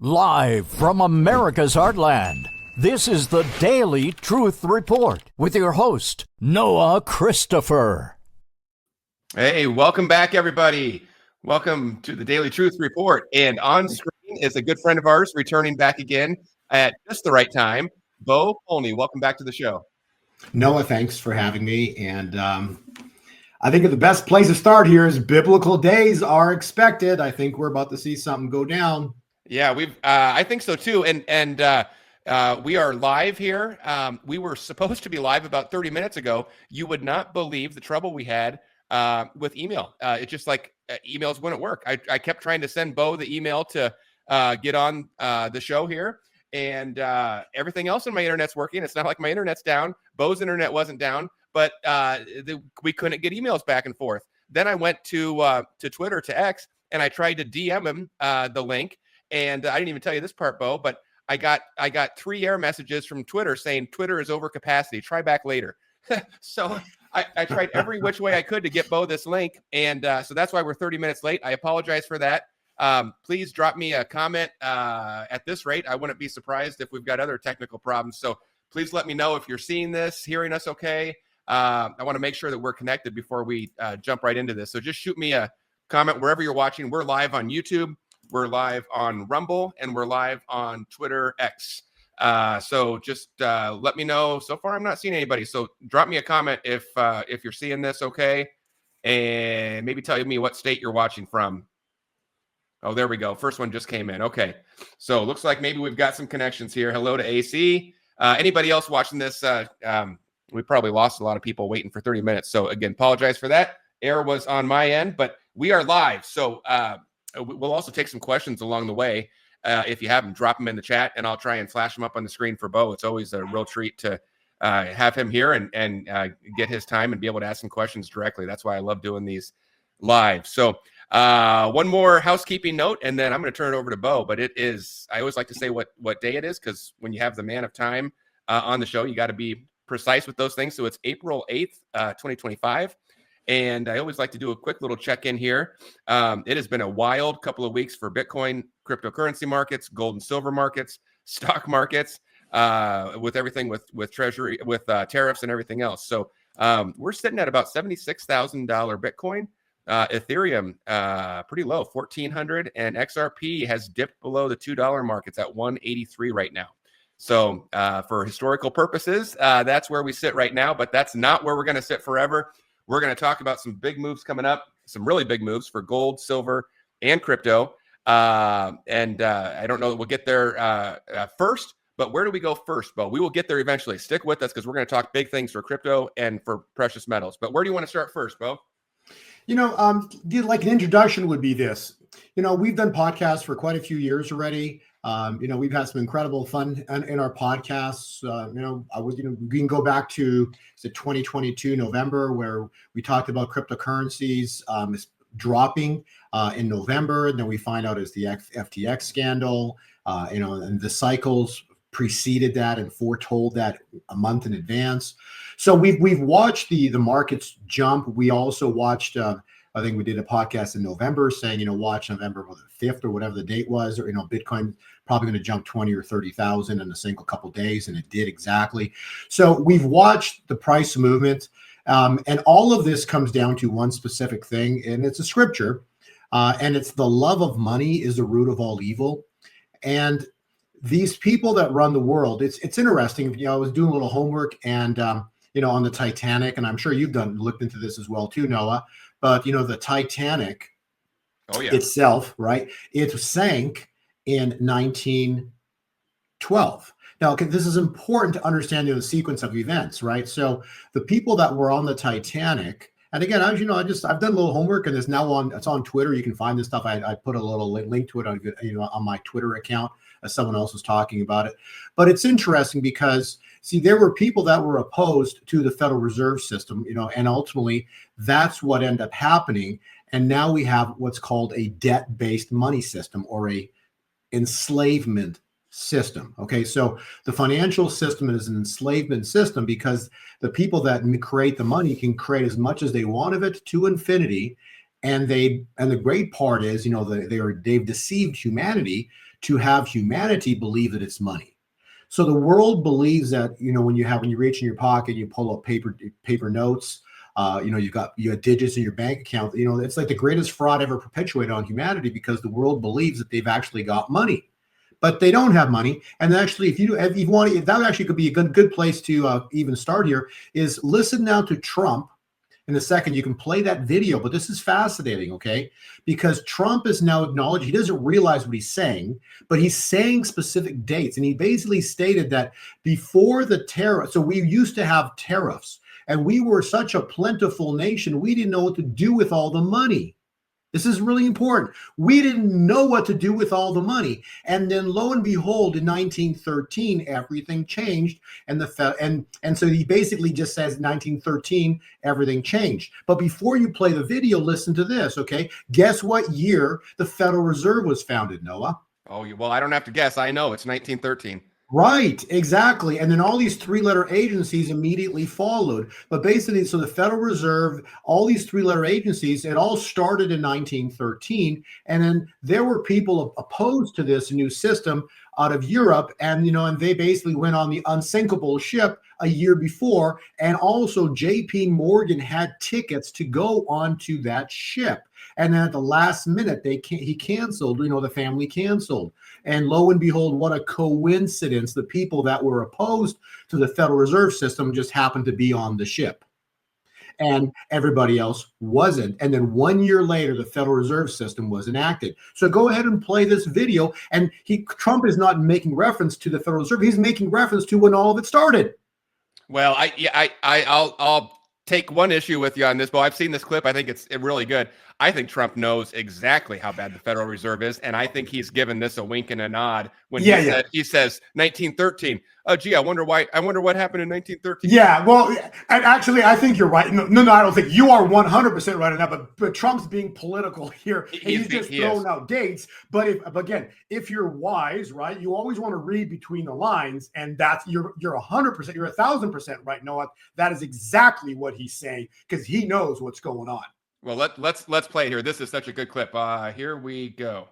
Live from America's heartland, this is the Daily Truth Report with your host, Noah Christopher. Hey, welcome back, everybody. Welcome to the Daily Truth Report. And on screen is a good friend of ours returning back again at just the right time, Bo Polny. Welcome back to the show. Noah, thanks for having me. And I think the best place to start here is biblical days are expected. I think we're about to see something go down. Yeah, I think so too. And we are live here. We were supposed to be live about 30 minutes ago. You would not believe the trouble we had with email. It's just like emails wouldn't work. I kept trying to send Bo the email to get on the show here, and everything else on my internet's working. It's not like my internet's down. Bo's internet wasn't down, but we couldn't get emails back and forth. Then I went to Twitter, to X, and I tried to DM him the link. And I didn't even tell you this part, Bo, but I got 3 error messages from Twitter saying Twitter is over capacity. Try back later. So I tried every which way I could to get Bo this link. And so that's why we're 30 minutes late. I apologize for that. Please drop me a comment at this rate. I wouldn't be surprised if we've got other technical problems. So please let me know if you're seeing this, hearing us okay. I want to make sure that we're connected before we jump right into this. So just shoot me a comment wherever you're watching. We're live on YouTube. We're live on Rumble, and we're live on Twitter X. So just let me know. So far, I'm not seeing anybody. So drop me a comment if you're seeing this okay, and maybe tell me what state you're watching from. Oh, there we go. First one just came in. Okay. So it looks like maybe we've got some connections here. Hello to AC. Anybody else watching this? We probably lost a lot of people waiting for 30 minutes. So again, apologize for that. Error was on my end, but we are live. So we'll also take some questions along the way. If you have them, drop them in the chat, and I'll try and flash them up on the screen for Bo. It's always a real treat to have him here and get his time and be able to ask some questions directly. That's why I love doing these live. So one more housekeeping note, and then I'm going to turn it over to Bo. But it is, I always like to say what day it is, because when you have the man of time on the show, you got to be precise with those things. So it's April 8th, 2025. And I always like to do a quick little check-in here. It has been a wild couple of weeks for Bitcoin, cryptocurrency markets, gold and silver markets, stock markets, with everything with Treasury, with tariffs and everything else. So we're sitting at about $76,000 Bitcoin. Ethereum, pretty low, 1,400, and XRP has dipped below the $2 mark. It's at 183 right now. So for historical purposes, that's where we sit right now, but that's not where we're going to sit forever. We're going to talk about some big moves coming up, some really big moves for gold, silver, and crypto. I don't know that we'll get there first, but where do we go first, Bo? We will get there eventually. Stick with us, because we're going to talk big things for crypto and for precious metals. But where do you want to start first, Bo? Like an introduction would be this. We've done podcasts for quite a few years already. We've had some incredible fun in our podcasts. We can go back to 2022 November, where we talked about cryptocurrencies dropping in November, and then we find out it's the FTX scandal. And the cycles preceded that and foretold that a month in advance. So we've watched the markets jump. We also watched. I think we did a podcast in November saying, watch November 5th or whatever the date was, or, Bitcoin probably going to jump 20 or 30,000 in a single couple of days. And it did exactly. So we've watched the price movement. And all of this comes down to one specific thing, and it's a scripture. And it's the love of money is the root of all evil. And these people that run the world, it's interesting. I was doing a little homework and, on the Titanic, and I'm sure you've looked into this as well too, Noah. But, the Titanic itself, right? It sank in 1912. Now, this is important to understand the sequence of events, right? So the people that were on the Titanic, and again, as you know, I've done a little homework, and it's on Twitter. You can find this stuff. I put a little link to it on my Twitter account as someone else was talking about it. But it's interesting because, see, there were people that were opposed to the Federal Reserve System, and ultimately that's what ended up happening. And now we have what's called a debt-based money system, or a enslavement system. Okay, so the financial system is an enslavement system because the people that create the money can create as much as they want of it to infinity. And the great part is, they've deceived humanity to have humanity believe that it's money. So the world believes that, when you reach in your pocket, you pull up paper notes, you have digits in your bank account, it's like the greatest fraud ever perpetuated on humanity, because the world believes that they've actually got money, but they don't have money. And actually, if you want, that actually could be a good place to even start here, is listen now to Trump. In a second, you can play that video, but this is fascinating, okay? Because Trump is now acknowledged, he doesn't realize what he's saying, but he's saying specific dates. And he basically stated that before the tariff, so we used to have tariffs, and we were such a plentiful nation, we didn't know what to do with all the money. This is really important. We didn't know what to do with all the money. And then lo and behold, in 1913, everything changed. And so he basically just says 1913, everything changed. But before you play the video, listen to this, okay? Guess what year the Federal Reserve was founded, Noah? Oh, well, I don't have to guess. I know it's 1913. Right, exactly. And then all these three-letter agencies immediately followed. But basically, so the Federal Reserve, all these three-letter agencies, it all started in 1913. And then there were people opposed to this new system out of Europe. And, and they basically went on the unsinkable ship a year before. And also JP Morgan had tickets to go onto that ship. And then at the last minute, he canceled, the family canceled. And lo and behold, what a coincidence. The people that were opposed to the Federal Reserve System just happened to be on the ship. And everybody else wasn't. And then 1 year later, the Federal Reserve System was enacted. So go ahead and play this video. And Trump is not making reference to the Federal Reserve. He's making reference to when all of it started. Well, I'll take one issue with you on this, but I've seen this clip. I think it's really good. I think Trump knows exactly how bad the Federal Reserve is, and I think he's given this a wink and a nod when he says 1913. Oh, gee, I wonder what happened in 1913. Yeah, well, and actually, I think you're right. No, I don't think you are 100% right on that. But Trump's being political here. He's just throwing out dates. But if you're wise, right, you always want to read between the lines, and that's you're 100%, you're 1,000% right, Noah. That is exactly what he's saying, because he knows what's going on. Well, let's play it here. This is such a good clip. Here we go.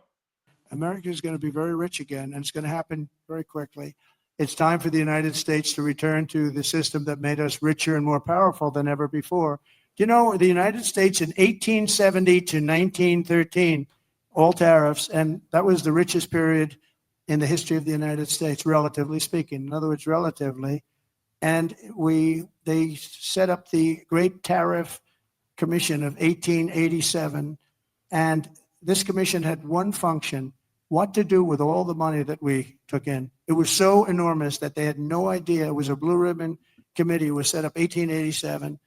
America is going to be very rich again, and it's going to happen very quickly. It's time for the United States to return to the system that made us richer and more powerful than ever before. The United States in 1870 to 1913, all tariffs, and that was the richest period in the history of the United States, relatively speaking. In other words, relatively. And they set up the Great Tariff Commission of 1887, and this commission had one function: what to do with all the money that we took in. It was so enormous that they had no idea. It was a blue ribbon committee. It was set up 1887,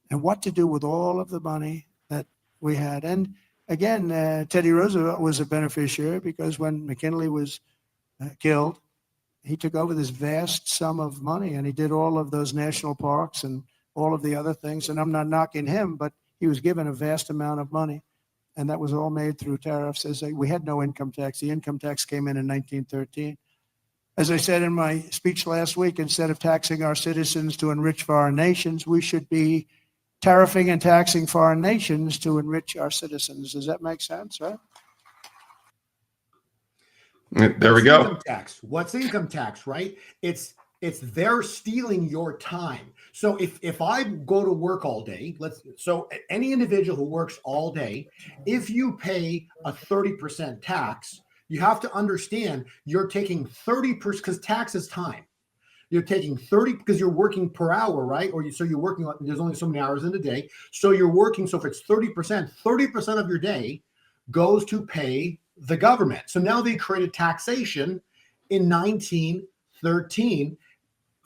and what to do with all of the money that we had. And again, Teddy Roosevelt was a beneficiary, because when McKinley was killed, he took over this vast sum of money, and he did all of those national parks and all of the other things. And I'm not knocking him, but he was given a vast amount of money, and that was all made through tariffs. We had no income tax. The income tax came in 1913. As I said in my speech last week, instead of taxing our citizens to enrich foreign nations, we should be tariffing and taxing foreign nations to enrich our citizens. Does that make sense, right? There we go. Income tax. What's income tax, right? It's they're stealing your time. So if I go to work all day, so any individual who works all day, if you pay a 30% tax, you have to understand you're taking 30%, because tax is time. You're taking 30 because you're working per hour, right? So you're working, there's only so many hours in a day. So you're working, so if it's 30% of your day goes to pay the government. So now they created taxation in 1913,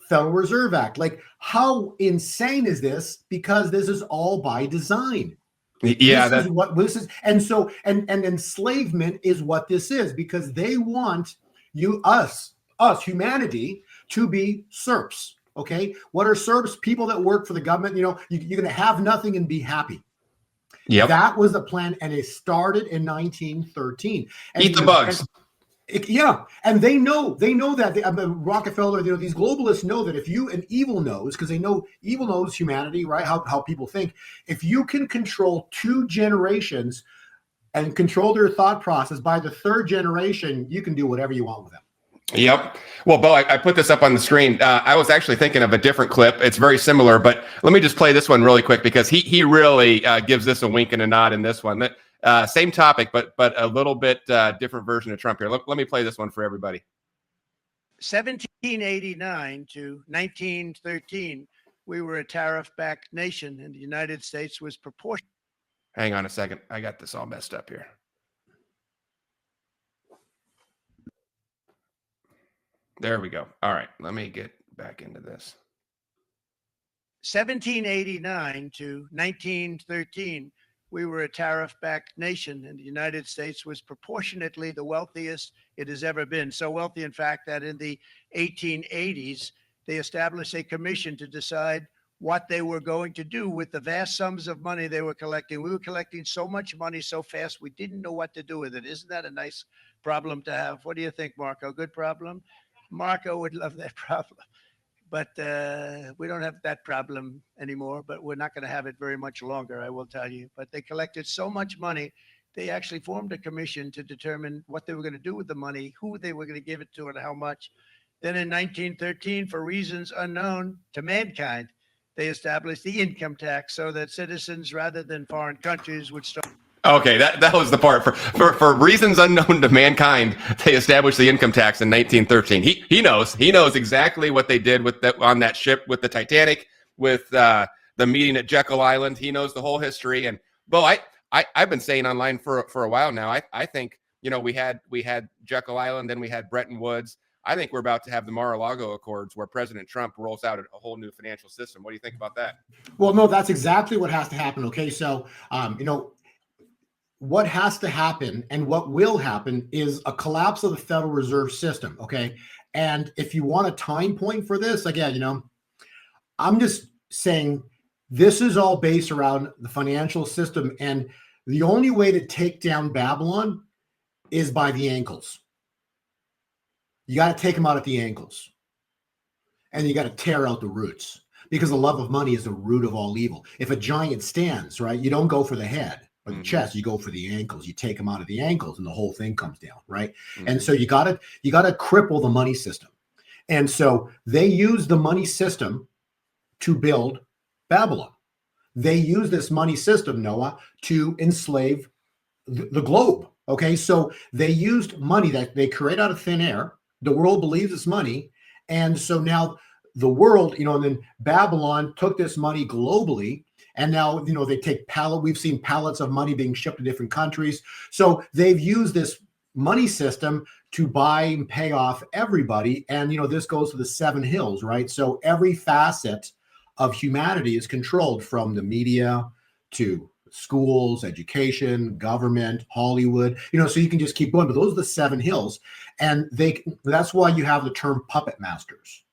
Federal Reserve Act. Like, how insane is this? Because this is all by design. Yeah, this is what this is. And so, and enslavement is what this is, because they want us, humanity, to be serfs. Okay. What are serfs? People that work for the government. You're going to have nothing and be happy. Yeah, that was the plan, and it started in 1913. And eat the bugs. And they know that Rockefeller, these globalists know that and evil knows, because they know evil knows humanity, right? How people think. If you can control 2 generations and control their thought process. By the third generation, you can do whatever you want with them. Yep. Well, Bo, I put this up on the screen. I was actually thinking of a different clip. It's very similar, but let me just play this one really quick because he really gives this a wink and a nod in this one. Same topic, but a little bit different version of Trump here. Let me play this one for everybody. 1789 to 1913, we were a tariff-backed nation, and the United States was proportional. Hang on a second. I got this all messed up here. There we go. All right. Let me get back into this. 1789 to 1913, we were a tariff-backed nation, and the United States was proportionately the wealthiest it has ever been. So wealthy, in fact, that in the 1880s, they established a commission to decide what they were going to do with the vast sums of money they were collecting. We were collecting so much money so fast, we didn't know what to do with it. Isn't that a nice problem to have? What do you think, Marco? Good problem? Marco would love that problem. But we don't have that problem anymore, but we're not going to have it very much longer, I will tell you. But they collected so much money, they actually formed a commission to determine what they were going to do with the money, who they were going to give it to, and how much. Then in 1913, for reasons unknown to mankind, they established the income tax so that citizens, rather than foreign countries, would start. Okay, that was the part. For reasons unknown to mankind, they established the income tax in 1913. He knows exactly what they did with that on that ship with the Titanic, with the meeting at Jekyll Island. He knows the whole history. And Bo, I've been saying online for a while now. I think we had Jekyll Island, then we had Bretton Woods. I think we're about to have the Mar-a-Lago Accords, where President Trump rolls out a whole new financial system. What do you think about that? Well, no, that's exactly what has to happen. Okay, so what has to happen and what will happen is a collapse of the Federal Reserve System. Okay. And if you want a time point for this, again, I'm just saying this is all based around the financial system. And the only way to take down Babylon is by the ankles. You got to take them out at the ankles. And you got to tear out the roots, because the love of money is the root of all evil. If a giant stands, right, you don't go for the head or the chest, you go for the ankles. You take them out of the ankles and the whole thing comes down, right? And so you got to cripple the money system. And so they use the money system to build Babylon. They use this money system, Noah, to enslave the globe. Okay, so they used money that they create out of thin air. The world believes it's money. And so now the world, and then Babylon took this money globally. And now, they take we've seen pallets of money being shipped to different countries. So they've used this money system to buy and pay off everybody. And, this goes to the 7 hills, right? So every facet of humanity is controlled, from the media to schools, education, government, Hollywood, so you can just keep going. But those are the 7 hills. And that's why you have the term puppet masters.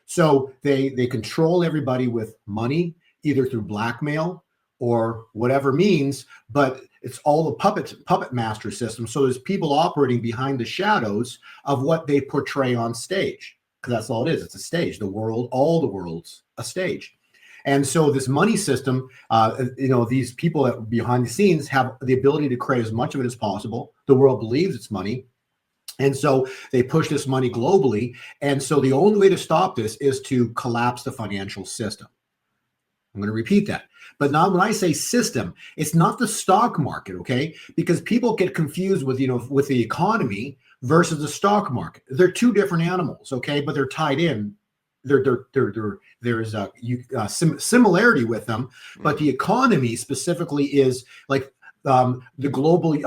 So they control everybody with money, either through blackmail or whatever means, but it's all the puppet master system. So there's people operating behind the shadows of what they portray on stage, because that's all it is. It's a stage. All the world's a stage. And so this money system, these people that behind the scenes have the ability to create as much of it as possible. The world believes it's money. And so they push this money globally. And so the only way to stop this is to collapse the financial system. I'm going to repeat that. But now when I say system, it's not the stock market, okay? Because people get confused with, with the economy versus the stock market. They're two different animals, okay? But they're tied in. There's a similarity with them, but the economy specifically is like the global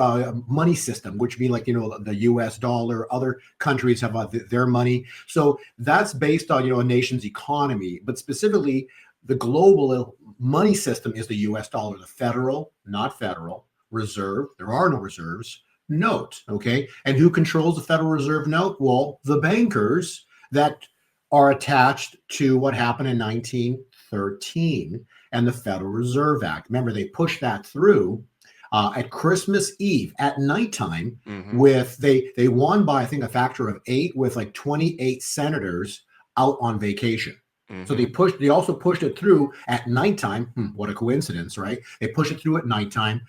money system, which means the U.S. dollar. Other countries have their money, so that's based on a nation's economy. But specifically, the global money system is the U.S. dollar, the federal, not federal, reserve. There are no reserves. Note, okay, and who controls the Federal Reserve note? Well, the bankers that are attached to what happened in 1913 and the Federal Reserve Act. Remember, they pushed that through at Christmas Eve at nighttime. They won by, I think, a factor of 8, with 28 senators out on vacation. So they also pushed it through at nighttime. What a coincidence, right? They push it through at nighttime,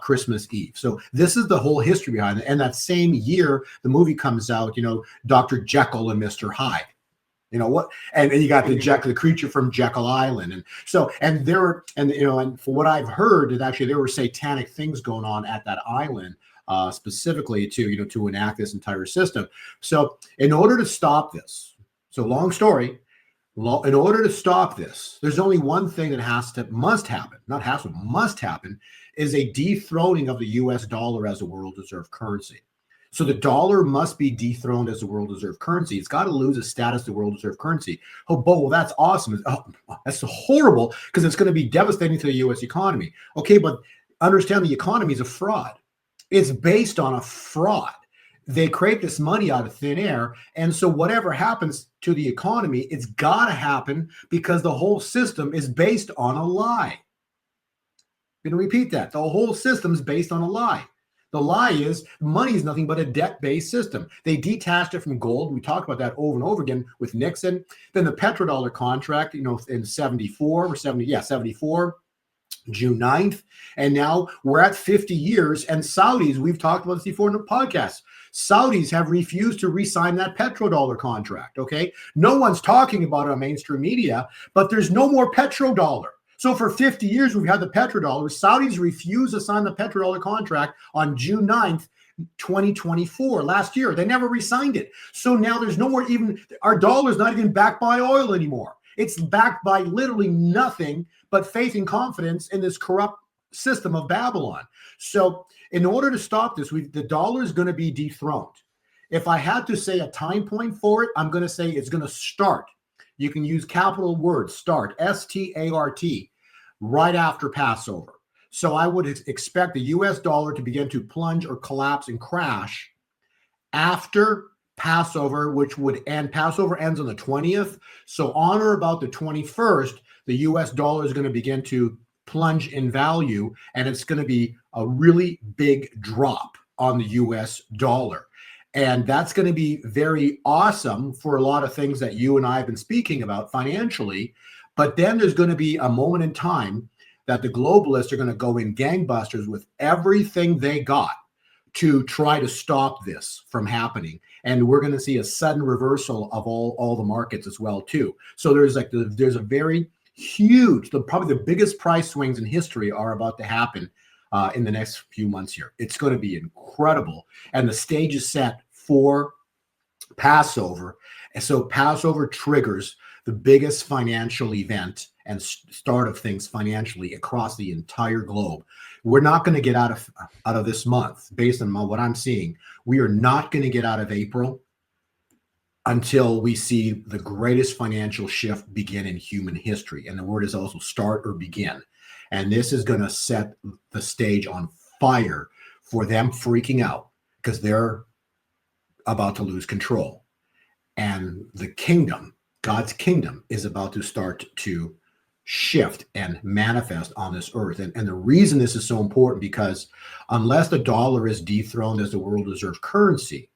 Christmas Eve. So this is the whole history behind it. And that same year, the movie comes out, Dr. Jekyll and Mr. Hyde. You know what? And you got the creature from Jekyll Island. And so, and for what I've heard, that actually there were satanic things going on at that island, specifically to enact this entire system. So in order to stop this, long story, in order to stop this, there's only one thing that must happen, is a dethroning of the US dollar as a world reserve currency. So the dollar must be dethroned as a world reserve currency. It's got to lose its status as a world reserve currency. Oh, well, that's awesome. Oh, that's horrible, because it's going to be devastating to the US economy. Okay, but understand the economy is a fraud. It's based on a fraud. They create this money out of thin air. And so whatever happens to the economy, it's got to happen because the whole system is based on a lie. I'm going to repeat that. The whole system is based on a lie. The lie is money is nothing but a debt-based system. They detached it from gold. We talked about that over and over again with Nixon. Then the petrodollar contract, in 74, June 9th. And now we're at 50 years. And Saudis, we've talked about this before in the podcast, Saudis have refused to re-sign that petrodollar contract, okay? No one's talking about it on mainstream media, but there's no more petrodollar. So for 50 years, we've had the petrodollar. Saudis refused to sign the petrodollar contract on June 9th, 2024, last year. They never re-signed it. So now there's no more, even our dollar's not even backed by oil anymore. It's backed by literally nothing but faith and confidence in this corrupt system of Babylon. So in order to stop this, the dollar is going to be dethroned. If I had to say a time point for it, I'm going to say it's going to start. You can use capital words, start, S-T-A-R-T, right after Passover. So I would expect the US dollar to begin to plunge or collapse and crash after Passover, Passover ends on the 20th. So on or about the 21st, the US dollar is going to begin to plunge in value, and it's going to be a really big drop on the US dollar. And that's going to be very awesome for a lot of things that you and I have been speaking about financially. But then there's going to be a moment in time that the globalists are going to go in gangbusters with everything they got to try to stop this from happening. And we're going to see a sudden reversal of all the markets as well, too. So there's a very huge, probably the biggest price swings in history are about to happen in the next few months here. It's going to be incredible. And the stage is set for Passover. And so Passover triggers the biggest financial event and start of things financially across the entire globe. We're not going to get out of this month, based on what I'm seeing. We are not going to get out of April until we see the greatest financial shift begin in human history. And the word is also start or begin. And this is going to set the stage on fire for them freaking out, because they're about to lose control. And the kingdom, God's kingdom, is about to start to shift and manifest on this earth. And the reason this is so important, because unless the dollar is dethroned as the world reserve currency,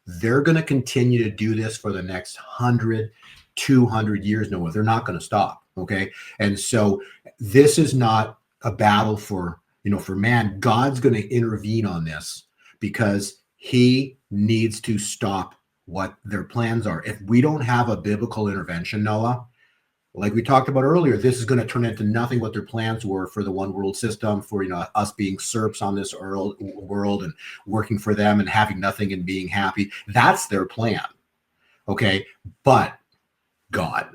they're going to continue to do this for the next 100, 200 years. No, they're not going to stop. Okay. And so this is not a battle for man. God's going to intervene on this, because he needs to stop what their plans are. If we don't have a biblical intervention, Noah, like we talked about earlier, this is going to turn into nothing what their plans were for the one world system, for us being serfs on this world and working for them and having nothing and being happy. That's their plan. Okay. But God,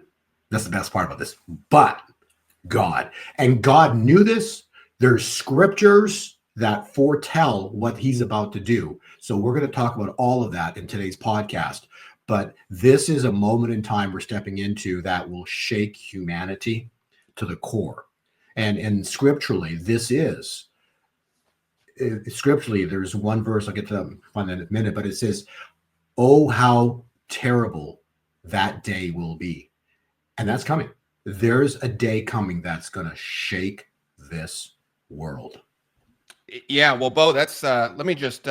that's the best part about this. But God, and God knew this. There's scriptures that foretell what he's about to do. So we're going to talk about all of that in today's podcast. But this is a moment in time we're stepping into that will shake humanity to the core. And scripturally, there's one verse, I'll get to find that in a minute, but it says, oh, how terrible that day will be. And that's coming. There's a day coming that's going to shake this world. Yeah, well, Bo, that's let me just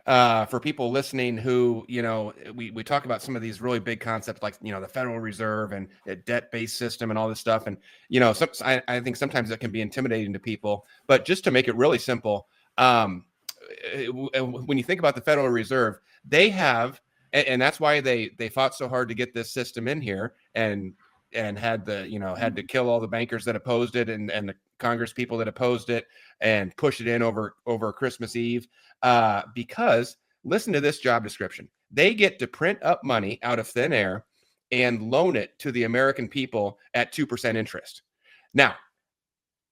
for people listening who, we talk about some of these really big concepts like, the Federal Reserve and a debt-based system and all this stuff. And, I think sometimes that can be intimidating to people, but just to make it really simple, when you think about the Federal Reserve, they have, and that's why they fought so hard to get this system in here and had to kill all the bankers that opposed it and the Congress people that opposed it and push it in over Christmas Eve, because listen to this job description. They get to print up money out of thin air and loan it to the American people at 2% interest. Now,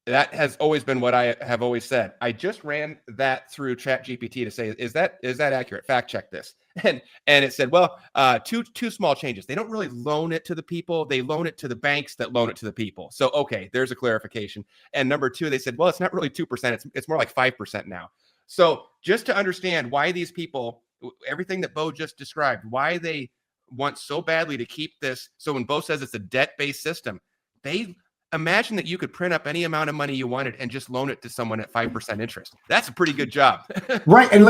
that has always been what I have always said. I just ran that through ChatGPT to say, is that accurate? Fact check this. And it said, well, two small changes. They don't really loan it to the people. They loan it to the banks that loan it to the people. So, okay, there's a clarification. And number two, they said, well, it's not really 2%. It's more like 5% now. So just to understand why these people, everything that Bo just described, why they want so badly to keep this. So when Bo says it's a debt-based system, they imagine that you could print up any amount of money you wanted and just loan it to someone at 5% interest. That's a pretty good job. Right. And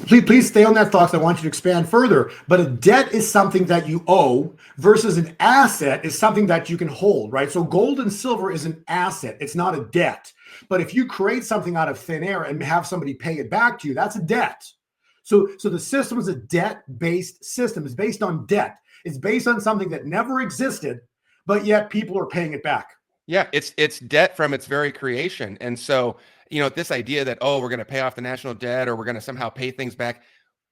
please stay on that thought. I want you to expand further. But a debt is something that you owe versus an asset is something that you can hold, right? So gold and silver is an asset. It's not a debt. But if you create something out of thin air and have somebody pay it back to you, that's a debt. So the system is a debt-based system. It's based on debt. It's based on something that never existed, but yet people are paying it back. Yeah, it's debt from its very creation. And so, this idea that, we're going to pay off the national debt or we're going to somehow pay things back,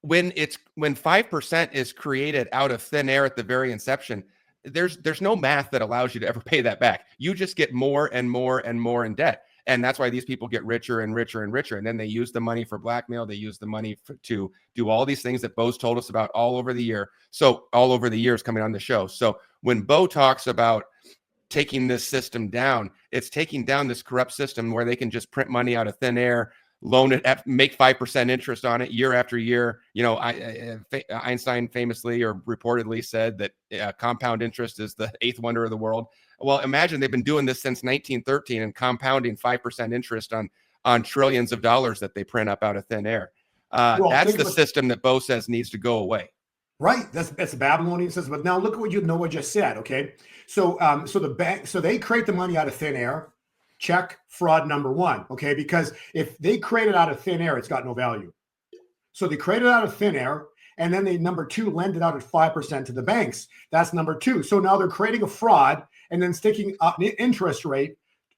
when 5% is created out of thin air at the very inception, there's no math that allows you to ever pay that back. You just get more and more and more in debt. And that's why these people get richer and richer and richer. And then they use the money for blackmail. They use the money to do all these things that Bo's told us about all over the year. So all over the years coming on the show. So when Bo talks about taking this system down, it's taking down this corrupt system where they can just print money out of thin air, loan it, make 5% interest on it year after year. Einstein famously or reportedly said that compound interest is the eighth wonder of the world. Well, imagine they've been doing this since 1913 and compounding 5% interest on trillions of dollars that they print up out of thin air. That's the system that Bo says needs to go away. Right. That's the Babylonian system. But now look at what Noah just said. Okay. So they create the money out of thin air. Check fraud number one. Okay. Because if they create it out of thin air, it's got no value. So they create it out of thin air. And then they, number two, lend it out at 5% to the banks. That's number two. So now they're creating a fraud and then sticking an interest rate,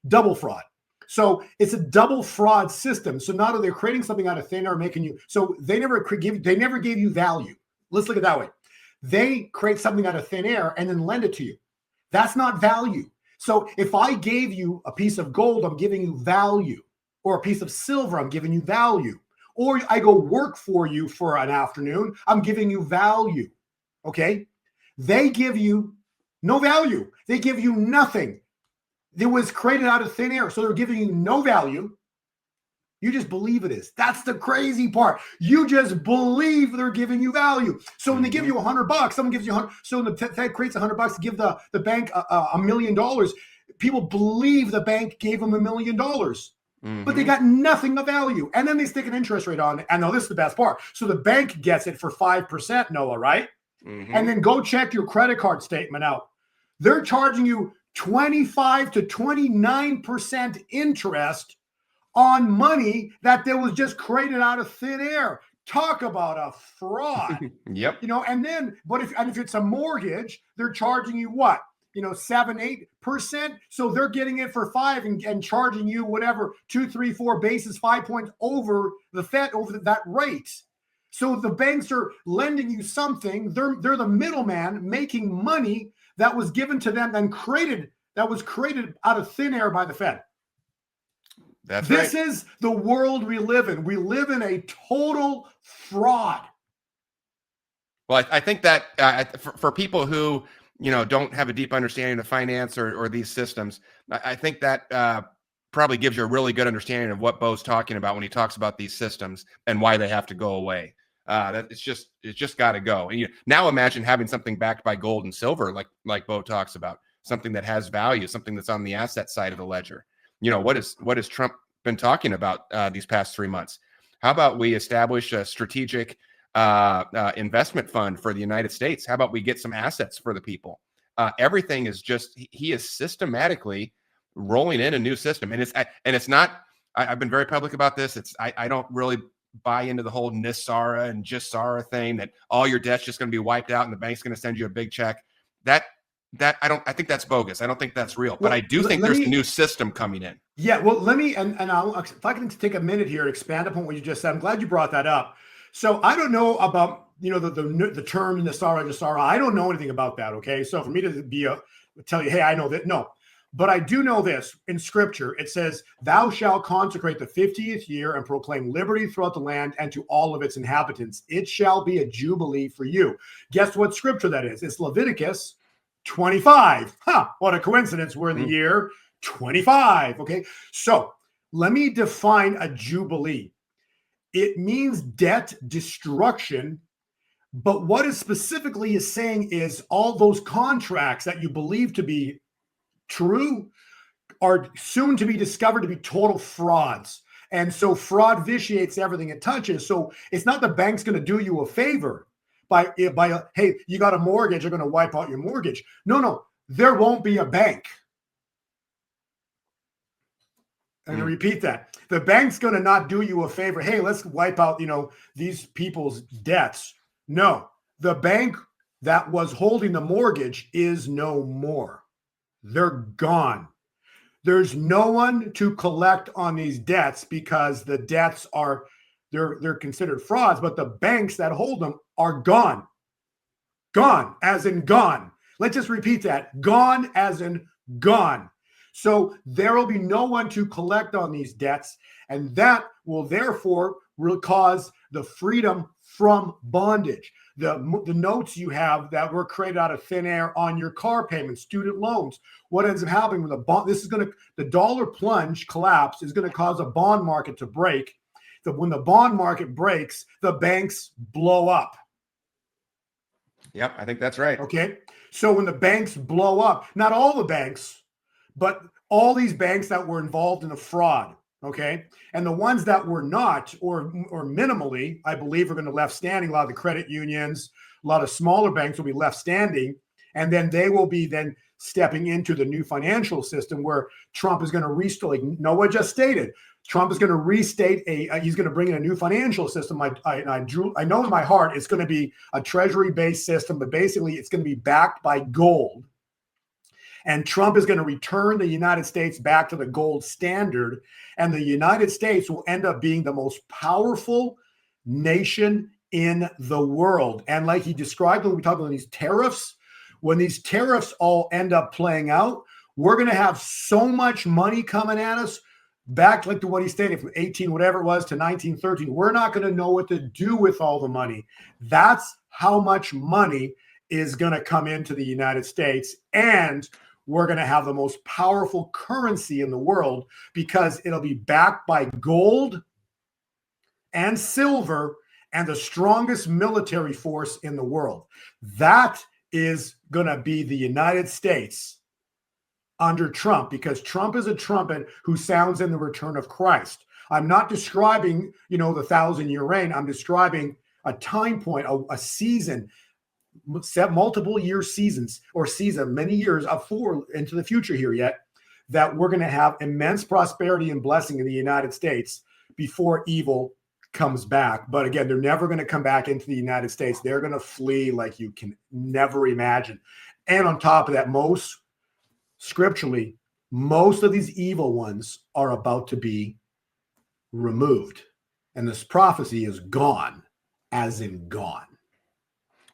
double fraud. So it's a double fraud system. So now that they're creating something out of thin air, so they never gave you value. Let's look at it that way. They create something out of thin air and then lend it to you. That's not value. So if I gave you a piece of gold, I'm giving you value, or a piece of silver, I'm giving you value, or I go work for you for an afternoon, I'm giving you value. Okay. They give you no value. They give you nothing. It was created out of thin air. So they're giving you no value. You just believe it is. That's the crazy part. You just believe they're giving you value. So when they give you $100, someone gives you 100. So when the Fed creates $100 to give the bank $1 million, people believe the bank gave them $1 million, but they got nothing of value. And then they stick an interest rate on it. And now this is the best part. So the bank gets it for 5%, Noah, right? And then go check your credit card statement out. They're charging you 25 to 29% interest on money that was just created out of thin air. Talk about a fraud. Yep. And then, if it's a mortgage, they're charging you what? 7-8%. So they're getting it for 5% and charging you whatever 2, 3, 4 basis, 5 points over the Fed, over that rate. So the banks are lending you something. They're the middleman making money that was given to them and that was created out of thin air by the Fed. This is the world we live in. We live in a total fraud. Well, I think that for people who, don't have a deep understanding of finance or these systems, I think that probably gives you a really good understanding of what Bo's talking about when he talks about these systems and why they have to go away. That it's just got to go. And now imagine having something backed by gold and silver, like Bo talks about, something that has value, something that's on the asset side of the ledger. What has Trump been talking about these past 3 months? How about we establish a strategic investment fund for the United States? How about we get some assets for the people? Everything is just, he is systematically rolling in a new system. And it's not, I've been very public about this. I don't really buy into the whole Nisara and Jisara thing that all your debt's just going to be wiped out and the bank's going to send you a big check. I think that's bogus. I don't think that's real, but I do think there's a new system coming in. Yeah, well, let me, and if I can take a minute here and expand upon what you just said, I'm glad you brought that up. So I don't know about, the term Nisara, Jisara. I don't know anything about that. Okay. So for me to tell you, hey, I know that. No, but I do know this in scripture. It says, thou shalt consecrate the 50th year and proclaim liberty throughout the land and to all of its inhabitants. It shall be a jubilee for you. Guess what scripture that is? It's Leviticus 25. What a coincidence. We're in the year 25. Okay. So let me define a jubilee. It means debt destruction. But what it specifically is saying is all those contracts that you believe to be true are soon to be discovered to be total frauds. And so fraud vitiates everything it touches. So it's not the bank's going to do you a favor by hey, you got a mortgage, you're going to wipe out your mortgage. No, there won't be a bank. I'm going to repeat that. The bank's going to not do you a favor. Hey, let's wipe out, these people's debts. No, the bank that was holding the mortgage is no more. They're gone. There's no one to collect on these debts because the debts they're considered frauds, but the banks that hold them are gone. Gone, as in gone. Let's just repeat that. Gone, as in gone. So there will be no one to collect on these debts, and that will therefore cause the freedom from bondage. The notes you have that were created out of thin air on your car payments, student loans. What ends up happening when the dollar plunge collapse is going to cause a bond market to break. When the bond market breaks, the banks blow up. Yep, I think that's right. Okay. So when the banks blow up, not all the banks, but all these banks that were involved in the fraud, okay, and the ones that were not, or minimally, I believe, are going to be left standing. A lot of the credit unions, a lot of smaller banks will be left standing, and then they will be then stepping into the new financial system where Trump is going to restore, like Noah just stated. Trump is going to restate he's going to bring in a new financial system. I know in my heart it's going to be a treasury-based system, but basically it's going to be backed by gold. And Trump is going to return the United States back to the gold standard. And the United States will end up being the most powerful nation in the world. And like he described when we talked about these tariffs, when these tariffs all end up playing out, we're going to have so much money coming at us. Back like to what he stated from 18, whatever it was, to 1913, we're not going to know what to do with all the money. That's how much money is going to come into the United States. And we're going to have the most powerful currency in the world because it'll be backed by gold and silver and the strongest military force in the world. That is going to be the United States under Trump, because Trump is a trumpet who sounds in the return of Christ. I'm not describing, the 1,000-year reign. I'm describing a time point, a season, multiple year seasons or season, many years forward into the future here yet, that we're going to have immense prosperity and blessing in the United States before evil comes back. But again, they're never going to come back into the United States. They're going to flee like you can never imagine. And on top of that, scripturally, most of these evil ones are about to be removed. And this prophecy is gone, as in gone.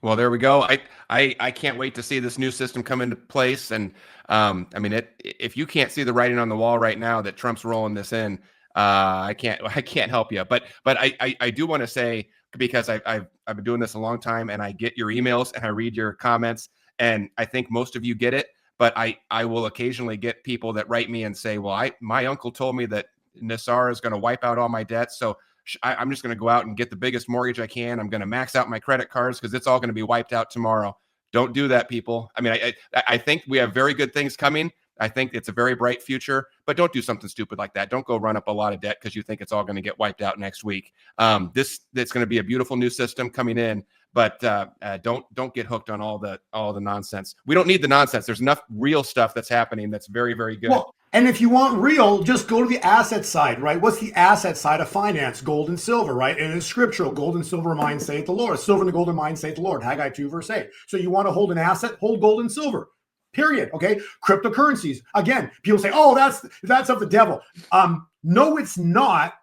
Well, there we go. I can't wait to see this new system come into place. And if you can't see the writing on the wall right now that Trump's rolling this in, I can't help you. But I do want to say, because I've been doing this a long time, and I get your emails and I read your comments, and I think most of you get it. But I will occasionally get people that write me and say, well, my uncle told me that Nisara is going to wipe out all my debts. So I'm just going to go out and get the biggest mortgage I can. I'm going to max out my credit cards because it's all going to be wiped out tomorrow. Don't do that, people. I think we have very good things coming. I think it's a very bright future, but don't do something stupid like that. Don't go run up a lot of debt because you think it's all going to get wiped out next week. It's going to be a beautiful new system coming in, but don't get hooked on all the nonsense. We don't need the nonsense. There's enough real stuff that's happening that's very, very good. Well, and if you want real, just go to the asset side, right? What's the asset side of finance? Gold and silver, right? And it's scriptural. Gold and silver mine, saith the Lord. Silver and the gold are mine, saith the Lord. Haggai 2, verse 8. So you want to hold an asset, hold gold and silver. Period. Okay. Cryptocurrencies. Again, people say, oh, that's of the devil. No, it's not.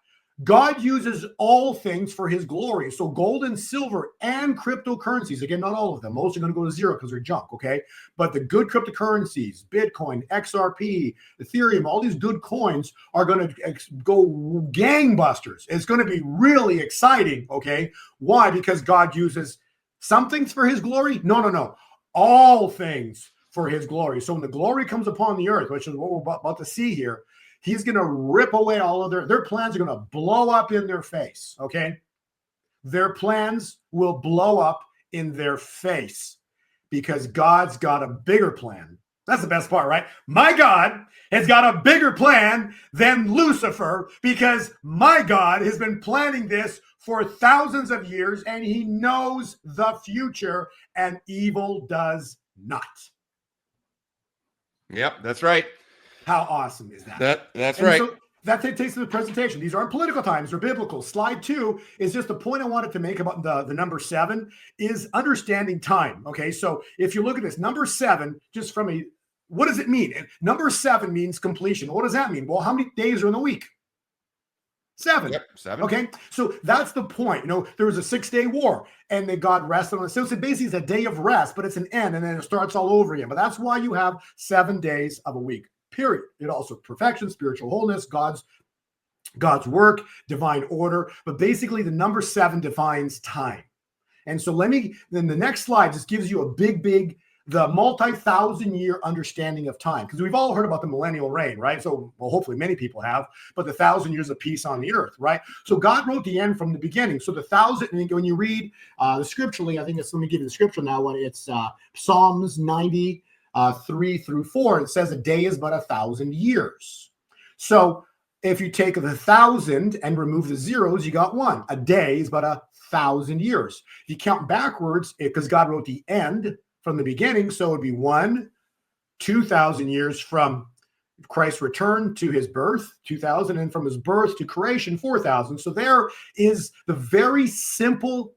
God uses all things for his glory. So gold and silver and cryptocurrencies, again, not all of them. Most are going to go to zero because they're junk, okay? But the good cryptocurrencies, Bitcoin, XRP, Ethereum, all these good coins are going to go gangbusters. It's going to be really exciting, okay? Why? Because God uses some things for his glory? No. All things for his glory. So when the glory comes upon the earth, which is what we're about to see here, he's going to rip away all of their plans are going to blow up in their face, okay? Their plans will blow up in their face because God's got a bigger plan. That's the best part, right? My God has got a bigger plan than Lucifer because my God has been planning this for thousands of years and he knows the future and evil does not. Yep, that's right. How awesome is that? That's right. So that takes to the presentation. These aren't political times, they're biblical. Slide 2 is just the point I wanted to make about the number 7 is understanding time. Okay, so if you look at this, number 7, just from what does it mean? Number 7 means completion. What does that mean? Well, how many days are in the week? 7. Yep, 7. Okay, so that's the point. There was a 6-day war, and then God rested on it. So basically, it's a day of rest, but it's an end, and then it starts all over again. But that's why you have 7 days of a week. Period. It also perfection, spiritual wholeness, God's work, divine order. But basically, the number 7 defines time. And so then the next slide just gives you a big, the multi-thousand-year understanding of time. Because we've all heard about the millennial reign, right? So, well, hopefully many people have, but the 1,000 years of peace on the earth, right? So God wrote the end from the beginning. So the 1,000, when you read the scripturally, I think let me give you the scripture now. It's Psalms 90, 3 through 4, it says a day is but 1,000 years. So if you take the 1,000 and remove the zeros, you got 1. A day is but 1,000 years. If you count backwards, because God wrote the end from the beginning, so it would be 2,000 years from Christ's return to his birth, 2,000, and from his birth to creation, 4,000. So there is the very simple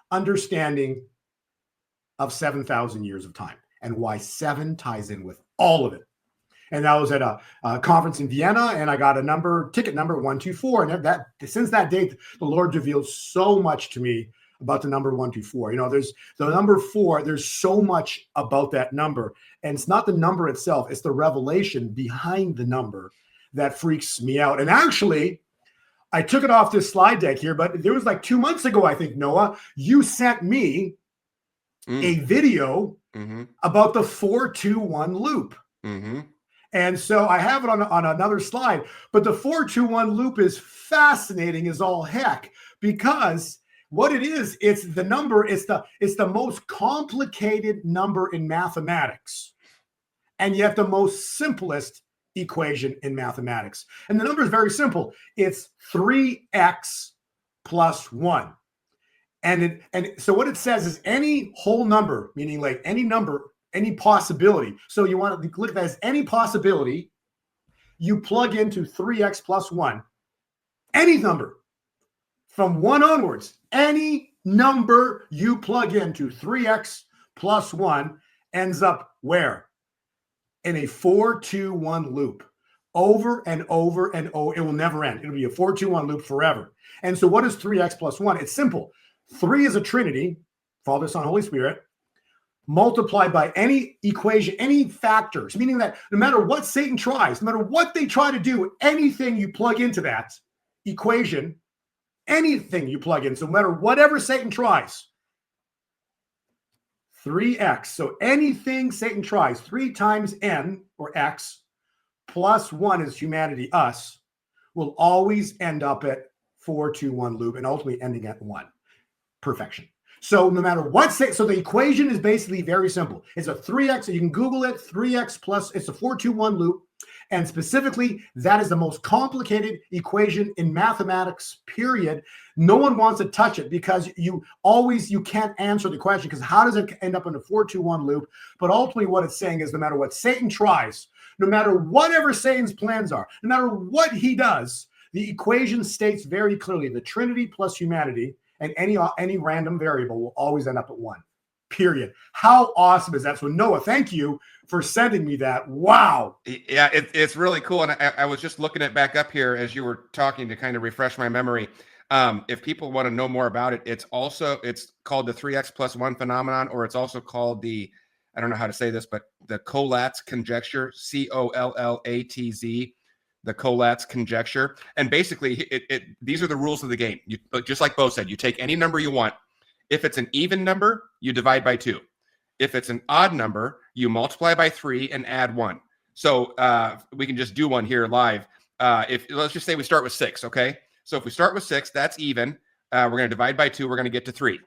understanding of 7,000 years of time and why 7 ties in with all of it. And I was at a conference in Vienna and I got ticket number 124. And since that date, the Lord revealed so much to me about the number 124. There's the number 4. There's so much about that number. And it's not the number itself. It's the revelation behind the number that freaks me out. And actually, I took it off this slide deck here, but there was like 2 months ago, I think, Noah, you sent me a video about the 4-2-1 loop. And so I have it on another slide, but the 4-2-1 loop is fascinating as all heck because what it is, it's the number, it's the most complicated number in mathematics, and yet the most simplest equation in mathematics. And the number is very simple. It's 3x plus 1. And so what it says is any whole number, meaning like any number, any possibility. So you want to look at that as any possibility, you plug into 3x plus 1. Any number from 1 onwards, any number you plug into 3x plus 1 ends up where? In a 4-2-1 loop. Over and over and over. It will never end. It'll be a 4-2-1 loop forever. And so what is 3x plus 1? It's simple. 3 is a trinity, Father, Son, Holy Spirit, multiplied by any equation, any factors, meaning that no matter what Satan tries, no matter what they try to do, anything you plug into that equation, anything you plug in, so no matter whatever Satan tries, 3x. So anything Satan tries, 3 times n, or x, plus 1 is humanity, us, will always end up at 4-2-1 loop and ultimately ending at 1. Perfection. So no matter what, so the equation is basically very simple. It's a 3x, you can Google it, 3x plus, it's a 4-2-1 loop. And specifically, that is the most complicated equation in mathematics, period. No one wants to touch it because you can't answer the question, because how does it end up in a 4-2-1 loop? But ultimately what it's saying is no matter what Satan tries, no matter whatever Satan's plans are, no matter what he does, the equation states very clearly the Trinity plus humanity and any random variable will always end up at 1. Period. How awesome is that? So Noah, thank you for sending me that. Wow. Yeah, it's really cool. And I was just looking it back up here as you were talking to kind of refresh my memory. If people want to know more about it, it's called the 3x plus 1 phenomenon, or it's also called I don't know how to say this, but the Collatz conjecture, Collatz, the Collatz conjecture. And basically these are the rules of the game. Just like Bo said, you take any number you want. If it's an even number, you divide by 2. If it's an odd number, you multiply by 3 and add 1. So we can just do one here live. Let's just say we start with 6, okay? So if we start with 6, that's even. We're going to divide by 2. We're going to get to 3.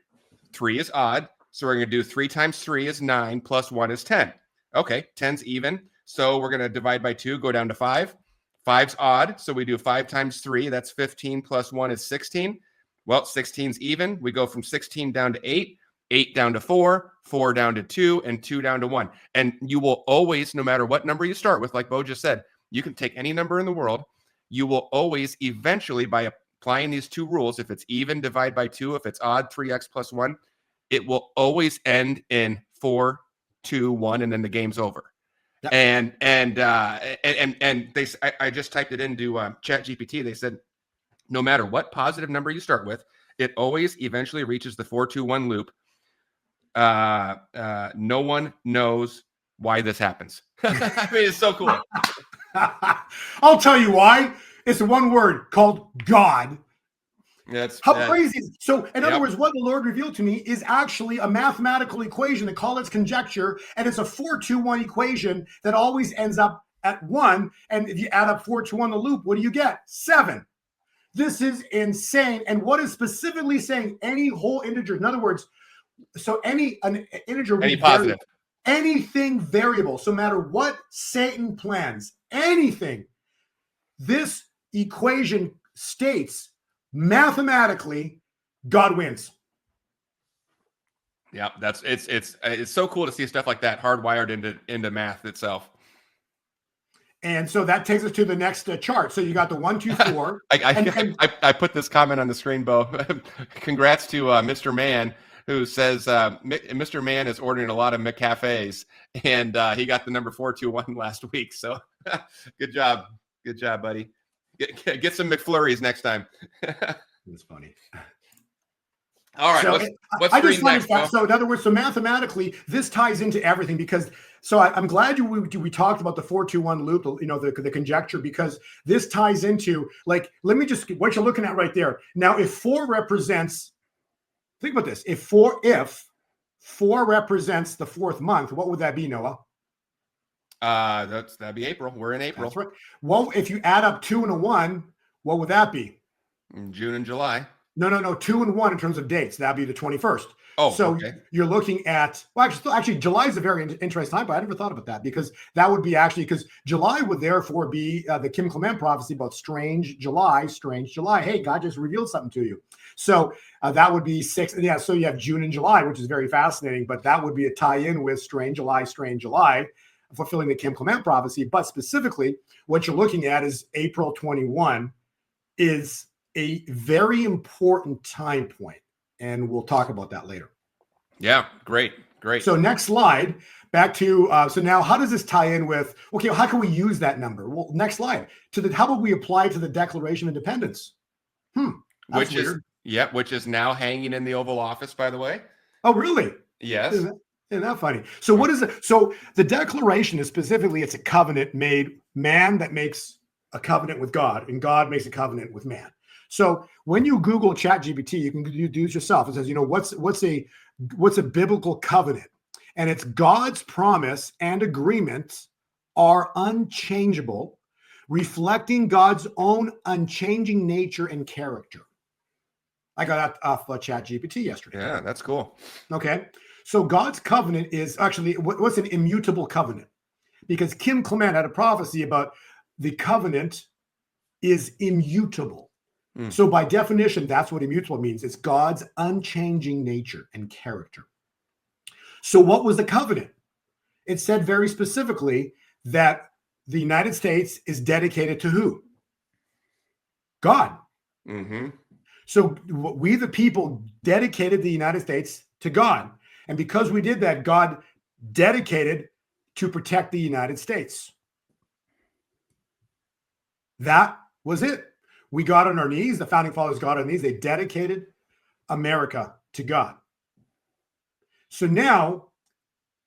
3 is odd. So we're going to do 3 times 3 is 9 plus 1 is 10. Okay, 10's even. So we're going to divide by 2, go down to 5. 5's odd. So we do 5 times 3. That's 15 plus 1 is 16. Well, 16's even. We go from 16 down to 8, 8 down to 4, 4 down to 2, and 2 down to 1. And you will always, no matter what number you start with, like Bo just said, you can take any number in the world. You will always eventually, by applying these 2 rules, if it's even, divide by 2. If it's odd, 3x plus 1, it will always end in 4, 2, 1, and then the game's over. Yep. And I just typed it into ChatGPT. They said, no matter what positive number you start with, it always eventually reaches the 4-2-1 loop. No one knows why this happens. I mean, it's so cool. I'll tell you why. It's one word called God. How crazy is it? So, in other words, what the Lord revealed to me is actually a mathematical equation. They call it conjecture, and it's a 4-2-1 equation that always ends up at 1. And if you add up 4-2-1 the loop, what do you get? 7. This is insane. And what is specifically saying any whole integer? In other words, so an integer, any positive, anything variable. So no matter what Satan plans, anything, this equation states mathematically God wins. Yeah, it's so cool to see stuff like that hardwired into math itself. And so that takes us to the next chart. So you got the 1, 2, 4. I put this comment on the screen, Bo. Congrats to Mr. Mann, who says Mr. Mann is ordering a lot of McCafes, and he got the number 4-2-1 last week. So good job, buddy. Get some McFlurries next time. That's funny. All right, so what's I just next, that. So in other words, so mathematically, this ties into everything because. So I'm glad we talked about the 4-2-1 loop, the conjecture, because this ties into let me just what you're looking at right there. Now, if 4 represents, think about this. If 4 represents the 4th month, what would that be, Noah? That'd be April. We're in April. That's right. Well, if you add up 2 and a 1, what would that be? June and July. No. 2 and 1 in terms of dates. That'd be the 21st. Oh, so okay. You're looking at, actually, July is a very interesting time, but I never thought about that because that would be because July would therefore be the Kim Clement prophecy about strange July. Hey, God just revealed something to you. So that would be 6. Yeah. So you have June and July, which is very fascinating, but that would be a tie-in with strange July, fulfilling the Kim Clement prophecy. But specifically, what you're looking at is April 21 is a very important time point. And we'll talk about that later. Yeah, great. So next slide, back to, so now how does this tie in with, okay, how can we use that number? Well, next slide, how about we apply to the Declaration of Independence? Which is now hanging in the Oval Office, by the way. Oh, really? Yes. Isn't that funny? So what is it? So the Declaration is specifically, it's a covenant made man that makes a covenant with God, and God makes a covenant with man. So when you Google ChatGPT, you can do it yourself. It says, what's a biblical covenant? And it's God's promise and agreement are I got that off ChatGPT yesterday. Yeah, that's cool. Okay. So God's covenant is actually, what's an immutable covenant? Because Kim Clement had a prophecy about the covenant is immutable. So by definition, that's what immutable means. It's God's unchanging nature and character. So what was the covenant? It said very specifically that the United States is dedicated to who? God. Mm-hmm. So we, the people, dedicated the United States to God. And because we did that, God dedicated to protect the United States. That was it. We got on our knees. The founding fathers got on their knees. They dedicated America to God. So now,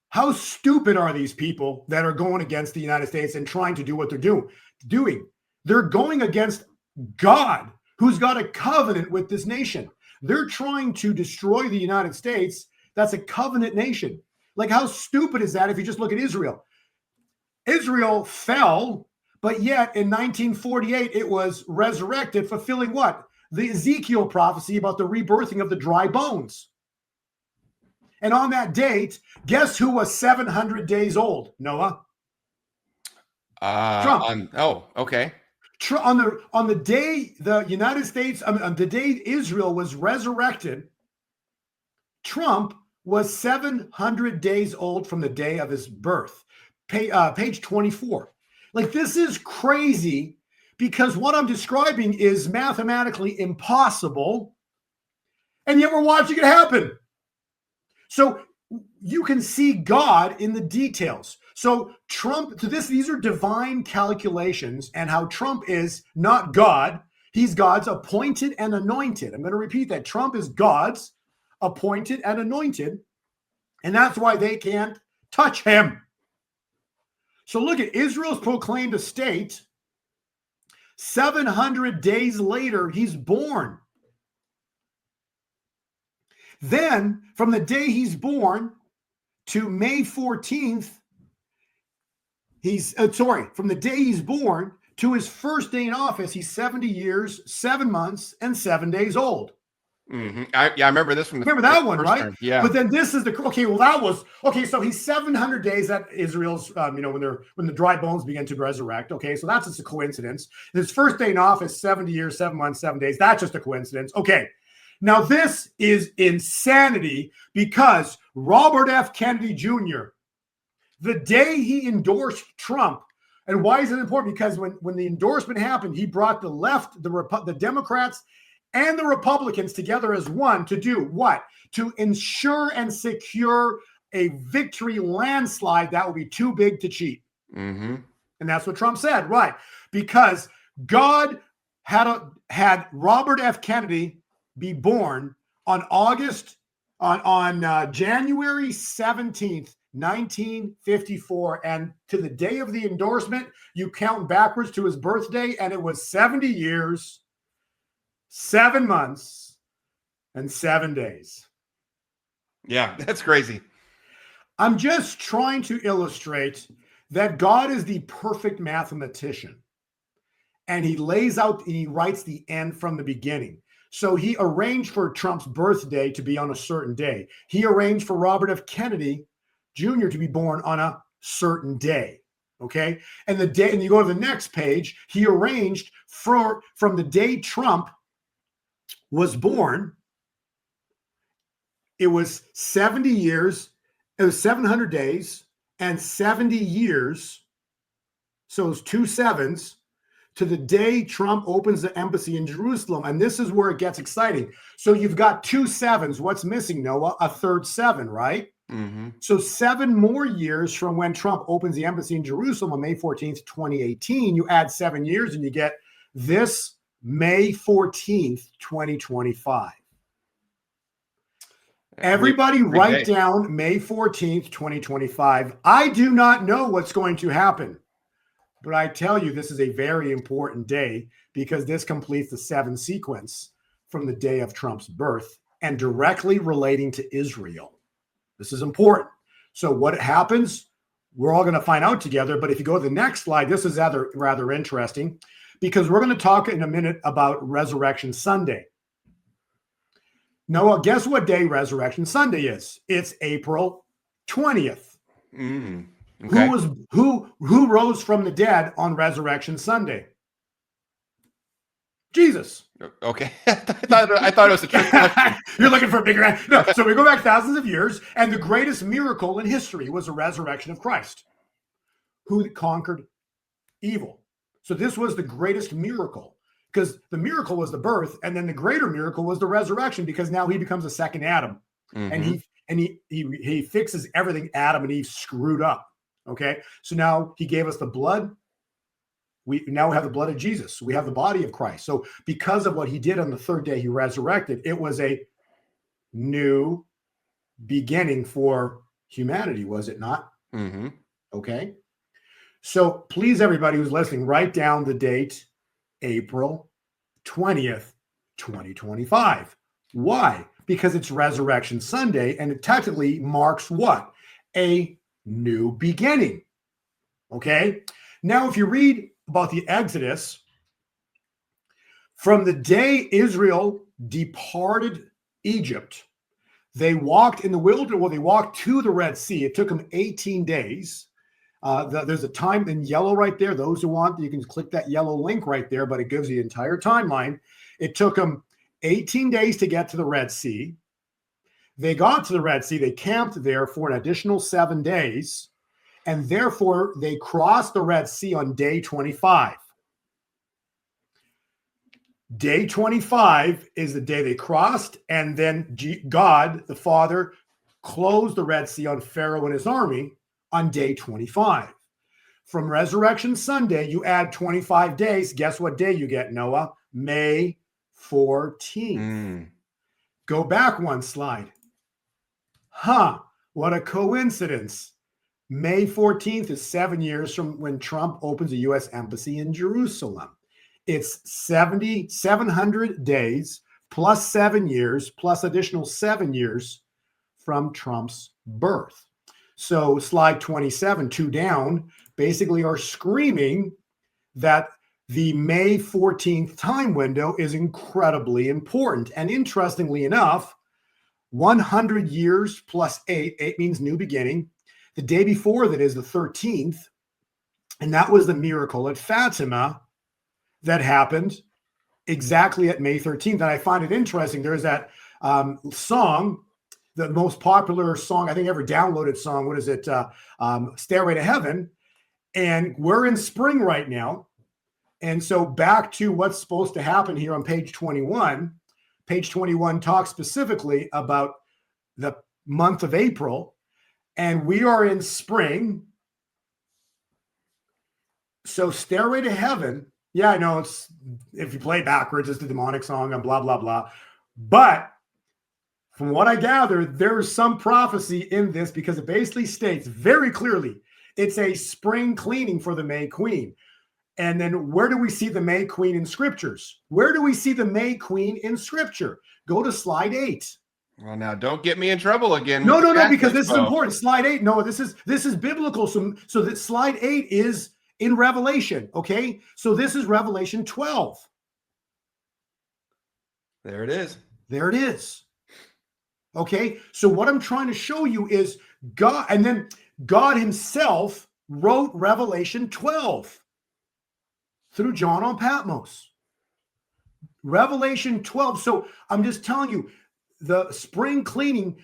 how stupid are these people that are going against the United States and trying to do what they're doing? They're going against God, who's got a covenant with this nation. They're trying to destroy the United States. That's a covenant nation. Like, how stupid is that if you just look at Israel? Israel fell, but yet in 1948, it was resurrected, fulfilling what? The Ezekiel prophecy about the rebirthing of the dry bones. And on that date, guess who was 700 days old, Noah? Trump. Okay. On the day the United States, on the day Israel was resurrected, Trump was 700 days old from the day of his birth. Page 24. Like, this is crazy because what I'm describing is mathematically impossible, and yet we're watching it happen. So you can see God in the details. So these are divine calculations, and how Trump is not God. He's God's appointed and anointed. I'm going to repeat that. Trump is God's appointed and anointed, and that's why they can't touch him. So look at Israel's proclaimed a state. 700 days later, he's born. Then, from the day he's born to May 14th, from the day he's born to his first day in office, he's 70 years, 7 months, and 7 days old. Mm-hmm. I remember this from remember that one, right? Term. Yeah. But then this is so he's 700 days at Israel's, when the dry bones begin to resurrect. Okay, so that's just a coincidence. His first day in office, 70 years, 7 months, 7 days. That's just a coincidence. Okay. Now, this is insanity because Robert F. Kennedy Jr., the day he endorsed Trump, and why is it important? Because when the endorsement happened, he brought the left, the Democrats, and the Republicans together as one to do what? To ensure and secure a victory landslide that will be too big to cheat. Mm-hmm. And that's what Trump said, right? Because God had Robert F. Kennedy be born on January 17th, 1954. And to the day of the endorsement, you count backwards to his birthday, and it was 70 years, 7 months, and 7 days. Yeah, that's crazy. I'm just trying to illustrate that God is the perfect mathematician, and he writes the end from the beginning. So he arranged for Trump's birthday to be on a certain day. He arranged for Robert F. Kennedy Jr. to be born on a certain day. Okay. And you go to the next page, he arranged from the day Trump was born, it was 70 years, it was 700 days and 70 years. So it's 2 sevens. To the day Trump opens the embassy in Jerusalem. And this is where it gets exciting. So you've got 2 sevens. What's missing, Noah? A third 7, right? Mm-hmm. So 7 more years from when Trump opens the embassy in Jerusalem on May 14th, 2018, you add 7 years and you get this May 14th, 2025. Everybody write down May 14th, 2025. I do not know what's going to happen. But I tell you, this is a very important day because this completes the 7 sequence from the day of Trump's birth and directly relating to Israel. This is important. So what happens, we're all going to find out together. But if you go to the next slide, this is rather interesting because we're going to talk in a minute about Resurrection Sunday. Noah, guess what day Resurrection Sunday is? It's April 20th. Okay. Who rose from the dead on Resurrection Sunday? Jesus. Okay. I thought it was a trick question. You're looking for a bigger answer. No, so we go back thousands of years, and the greatest miracle in history was the resurrection of Christ, who conquered evil. So this was the greatest miracle, because the miracle was the birth, and then the greater miracle was the resurrection, because now he becomes a second Adam, and he fixes everything Adam and Eve screwed up. Okay, so now he gave us the blood. We now have the blood of Jesus. We have the body of Christ. So because of what he did on the third day, he resurrected. It was a new beginning for humanity, was it not? Okay. So please, everybody who's listening, write down the date, April 20th, 2025. Why? Because it's Resurrection Sunday, and it technically marks what? A new beginning. Okay. Now, if you read about the Exodus, from the day Israel departed Egypt, they walked in the wilderness. Well, they walked to the Red Sea. It took them 18 days. There's a time in yellow right there. Those who want, you can click that yellow link right there, but it gives you the entire timeline. It took them 18 days to get to the Red Sea. They got to the Red Sea. They camped there for an additional 7 days. And therefore, they crossed the Red Sea on day 25. Day 25 is the day they crossed, and then God, the Father, closed the Red Sea on Pharaoh and his army on day 25. From Resurrection Sunday, you add 25 days. Guess what day you get, Noah? May 14th. Go back one slide. What a coincidence. May 14th is 7 years from when Trump opens a U.S. embassy in Jerusalem. It's 700 days plus 7 years plus additional 7 years from Trump's birth. So slide 27, 2 down, basically are screaming that the May 14th time window is incredibly important. And interestingly enough, 100 years plus 8 means new beginning. The day before that is the 13th, and that was the miracle at Fatima that happened exactly at May 13th. And I find it interesting. There's that song, the most popular song, I think ever downloaded song. What is it? Stairway to Heaven. And we're in spring right now. And so back to what's supposed to happen here on page 21. Page 21 talks specifically about the month of April. And we are in spring. So Stairway to Heaven, yeah, I know it's, if you play backwards, it's the demonic song and blah, blah, blah. But from what I gather, there's some prophecy in this, because it basically states very clearly it's a spring cleaning for the May Queen. And then where do we see the May Queen in scriptures? Where do we see the May Queen in scripture? Go to slide 8. Well, now don't get me in trouble again. No, because this is important. Slide 8. No, this is biblical. So that slide 8 is in Revelation. Okay. So this is Revelation 12. There it is. There it is. Okay. So what I'm trying to show you is God, and then God himself wrote Revelation 12 through John on Patmos. Revelation 12. So I'm just telling you, the spring cleaning,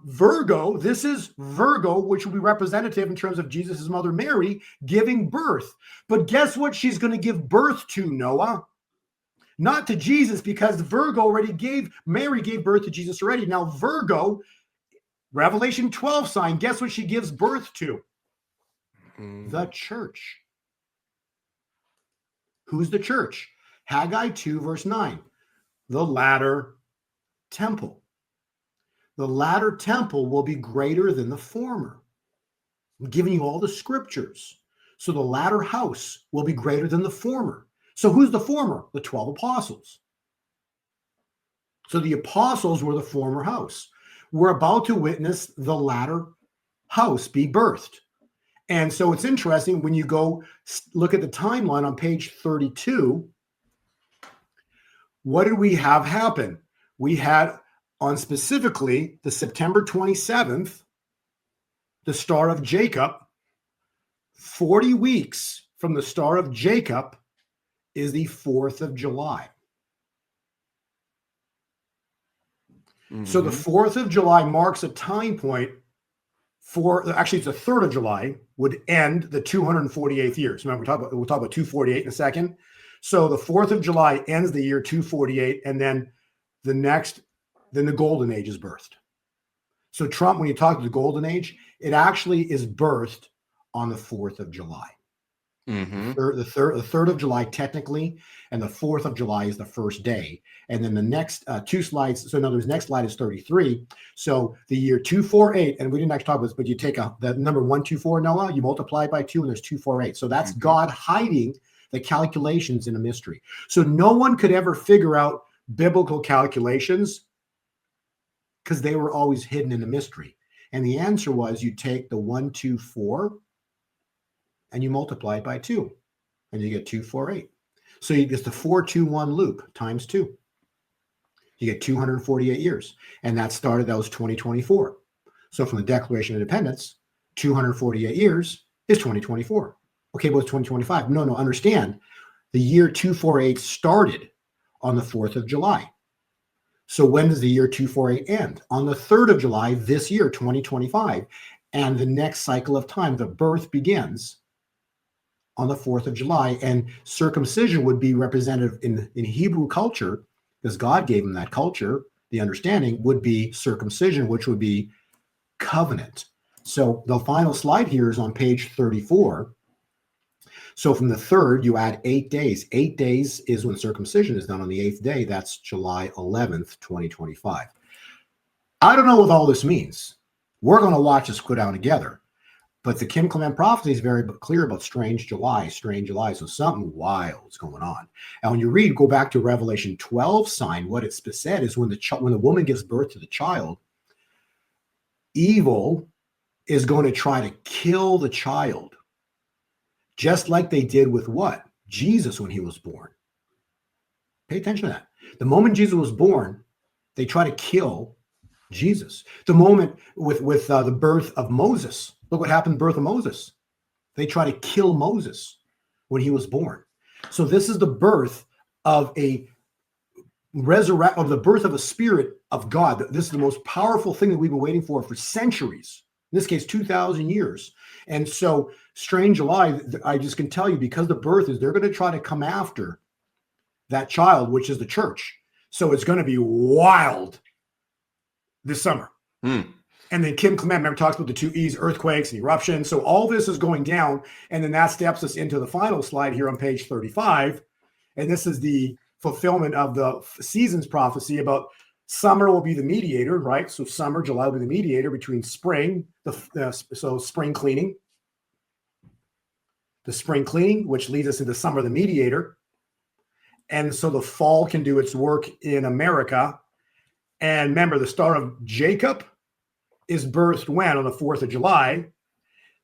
Virgo, this is Virgo, which will be representative in terms of Jesus' mother Mary giving birth. But guess what she's going to give birth to, Noah? Not to Jesus, because Virgo Mary gave birth to Jesus already. Now Virgo, Revelation 12 sign, guess what she gives birth to? The church. Who's the church? Haggai 2 verse 9. The latter temple. The latter temple will be greater than the former. I'm giving you all the scriptures. So the latter house will be greater than the former. So who's the former? The 12 apostles. So the apostles were the former house. We're about to witness the latter house be birthed. And so it's interesting when you go look at the timeline on page 32. What did we have happen? We had on specifically the September 27th, the Star of Jacob, 40 weeks from the Star of Jacob is the 4th of July. So the 4th of July marks a time point actually it's the 3rd of July would end the 248th years. Remember, we'll talk about 248 in a second. So the 4th of July ends the year 248, and then then the Golden Age is birthed. So Trump, when you talk about the Golden Age, it actually is birthed on the 4th of July. The 3rd of July technically, and the 4th of July is the first day. And then the next two slides, so in other words, next slide is 33. So the year 248, and we didn't actually talk about this, but you take the number 124, Noah, you multiply it by 2, and there's 248. So that's God hiding the calculations in a mystery. So no one could ever figure out biblical calculations because they were always hidden in a mystery. And the answer was you take the 124 and you multiply it by 2, and you get 248. So you get the 421 loop times 2. You get 248 years. And that was 2024. So from the Declaration of Independence, 248 years is 2024. Okay, but it's 2025. No, understand. The year 248 started on the 4th of July. So when does the year 248 end? On the 3rd of July this year, 2025. And the next cycle of time, the birth begins on the 4th of July. And circumcision would be representative in Hebrew culture, because God gave them that culture. The understanding would be circumcision, which would be covenant. So the final slide here is on page 34. So from the 3rd, you add 8 days. 8 days is when circumcision is done on the 8th day. That's July 11th, 2025. I don't know what all this means. We're going to watch this go down together. But the Kim Clement prophecy is very clear about strange July. So something wild is going on. And when you go back to Revelation 12 sign, what it's said is when the woman gives birth to the child, evil is going to try to kill the child. Just like they did with what? Jesus when he was born. Pay attention to that. The moment Jesus was born, they try to kill Jesus. The moment with the birth of Moses, look what happened in the birth of Moses. They try to kill Moses when he was born. So this is the birth of the birth of a spirit of God. This is the most powerful thing that we've been waiting for centuries. In this case, 2,000 years. And so strange July, I just can tell you, because the birth is, they're going to try to come after that child, which is the church. So it's going to be wild this summer. And then Kim Clement, remember, talks about the 2 E's, earthquakes and eruptions. So all this is going down. And then that steps us into the final slide here on page 35. And this is the fulfillment of the seasons prophecy about summer will be the mediator, right? So summer, July will be the mediator between spring, so spring cleaning. The spring cleaning, which leads us into summer, the mediator. And so the fall can do its work in America. And remember, the Star of Jacob is birthed when? On the 4th of July.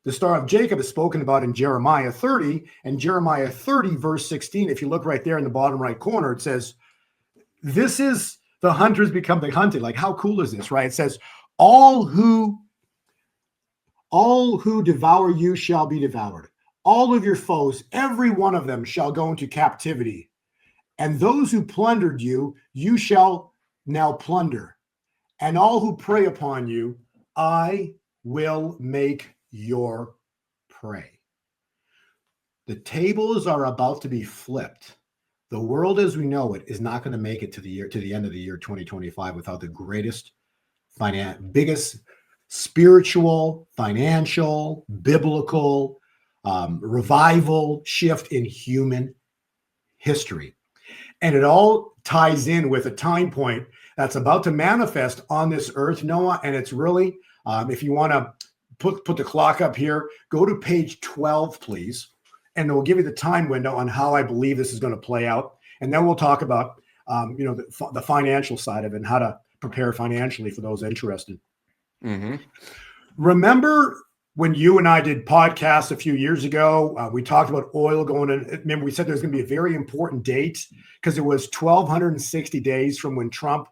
The Star of Jacob is spoken about in Jeremiah 30. And Jeremiah 30, verse 16, if you look right there in the bottom right corner, it says, this is the hunters become the hunted. Like, how cool is this, right? It says, all who devour you shall be devoured. All of your foes, every one of them shall go into captivity. And those who plundered you, you shall now plunder. And all who prey upon you, I will make your prey. The tables are about to be flipped. The world as we know it is not going to make it to the end of the year 2025 without the greatest, biggest spiritual, financial, biblical revival shift in human history. And it all ties in with a time point that's about to manifest on this earth, Noah. And it's really, if you want to put the clock up here, go to page 12, please. And we'll give you the time window on how I believe this is going to play out. And then we'll talk about, the financial side of it and how to prepare financially for those interested. Remember when you and I did podcasts a few years ago, we talked about oil going in. Remember, we said there's going to be a very important date because it was 1,260 days from when Trump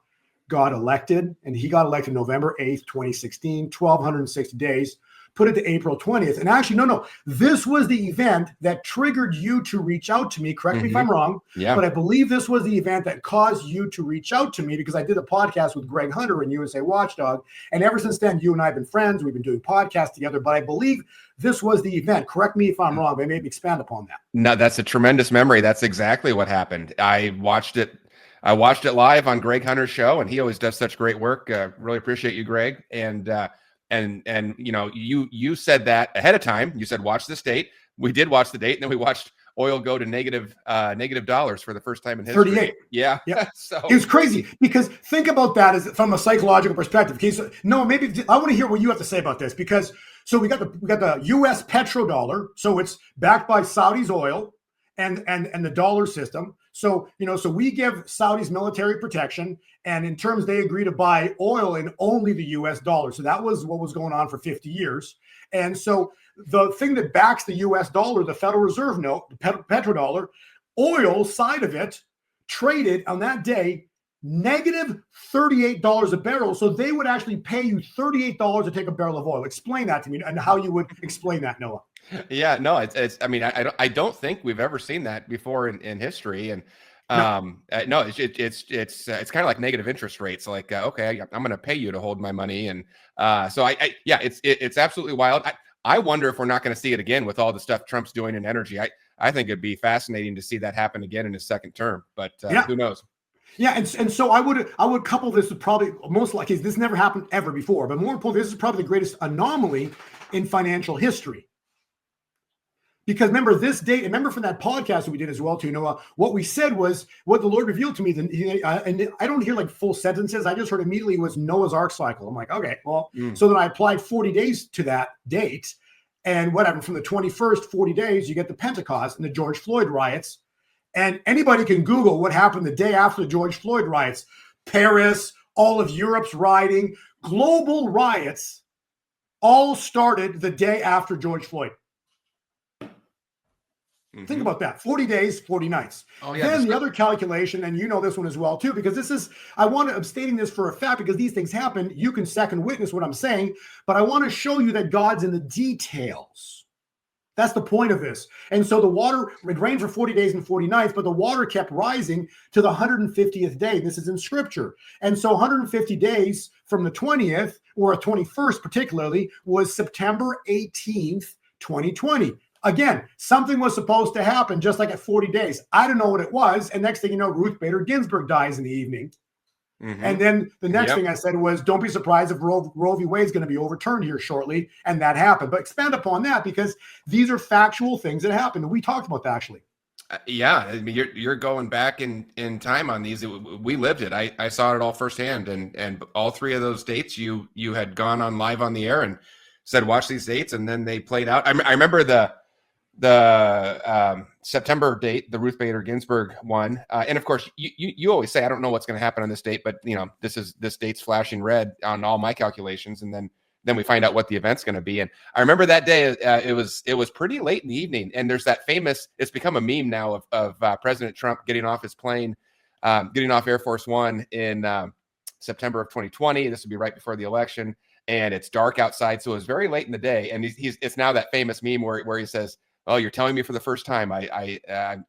got elected, and he got elected November 8th, 2016, 1,260 days, put it to April 20th. And actually, no, this was the event that triggered you to reach out to me. Correct me if I'm wrong, but I believe this was the event that caused you to reach out to me, because I did a podcast with Greg Hunter and USA Watchdog. And ever since then, you and I have been friends. We've been doing podcasts together, but I believe this was the event. Correct me if I'm wrong, but maybe expand upon that. No, that's a tremendous memory. That's exactly what happened. I watched it live on Greg Hunter's show, and he always does such great work. Really appreciate you, Greg. And you know, you said that ahead of time. You said, watch this date. We did watch the date, and then we watched oil go to negative dollars for the first time in history. 38. Yeah. So it was crazy, because think about that as from a psychological perspective. Okay, so no, maybe I want to hear what you have to say about this, because so we got the US petrodollar, so it's backed by Saudi's oil and the dollar system. So, you know, so we give Saudis military protection, and in terms they agree to buy oil in only the US dollar. So that was what was going on for 50 years. And so the thing that backs the US dollar, the Federal Reserve note, the petrodollar, oil side of it traded on that day negative $38 a barrel. So they would actually pay you $38 to take a barrel of oil. Explain that to me, and how you would explain that, Noah. Yeah, no, it's. I mean, I don't think we've ever seen that before in history, and no, it's kind of like negative interest rates. Like, okay, I'm going to pay you to hold my money, and so it's absolutely wild. I wonder if we're not going to see it again with all the stuff Trump's doing in energy. I think it'd be fascinating to see that happen again in his second term, but who knows? Yeah, and so I would couple this with probably most likely this never happened ever before, but more importantly, this is probably the greatest anomaly in financial history. Because remember this date, and remember from that podcast that we did as well too, Noah, what we said was what the Lord revealed to me. And I don't hear like full sentences. I just heard immediately it was Noah's Ark cycle. I'm like, okay, well, so then I applied 40 days to that date. And whatever, from the 21st, 40 days, you get the Pentecost and the George Floyd riots. And anybody can Google what happened the day after the George Floyd riots. Paris, all of Europe's rioting, global riots all started the day after George Floyd. Think about that. 40 days, 40 nights. Oh, yeah, then the other calculation, and you know this one as well too, because I'm stating this for a fact, because these things happen. You can second witness what I'm saying, but I want to show you that God's in the details. That's the point of this. And so the water, it rained for 40 days and 40 nights, but the water kept rising to the 150th day. This is in Scripture. And so 150 days from the 20th, or 21st particularly, was September 18th, 2020. Again, something was supposed to happen just like at 40 days. I don't know what it was. And next thing you know, Ruth Bader Ginsburg dies in the evening. And then the next thing I said was, don't be surprised if Roe v. Wade is going to be overturned here shortly. And that happened. But expand upon that, because these are factual things that happened. And we talked about that actually. Yeah, I mean, you're going back in time on these. We lived it. I saw it all firsthand. And all three of those dates, you had gone on live on the air and said, watch these dates. And then they played out. I remember the September date, the Ruth Bader Ginsburg one. And of course, you always say, I don't know what's going to happen on this date, but you know, this date's flashing red on all my calculations. And then we find out what the event's going to be. And I remember that day, it was pretty late in the evening. And there's that famous, it's become a meme now of President Trump getting off his plane, getting off Air Force One in September of 2020. This would be right before the election, and it's dark outside. So it was very late in the day. And it's now that famous meme where he says, oh, you're telling me for the first time. I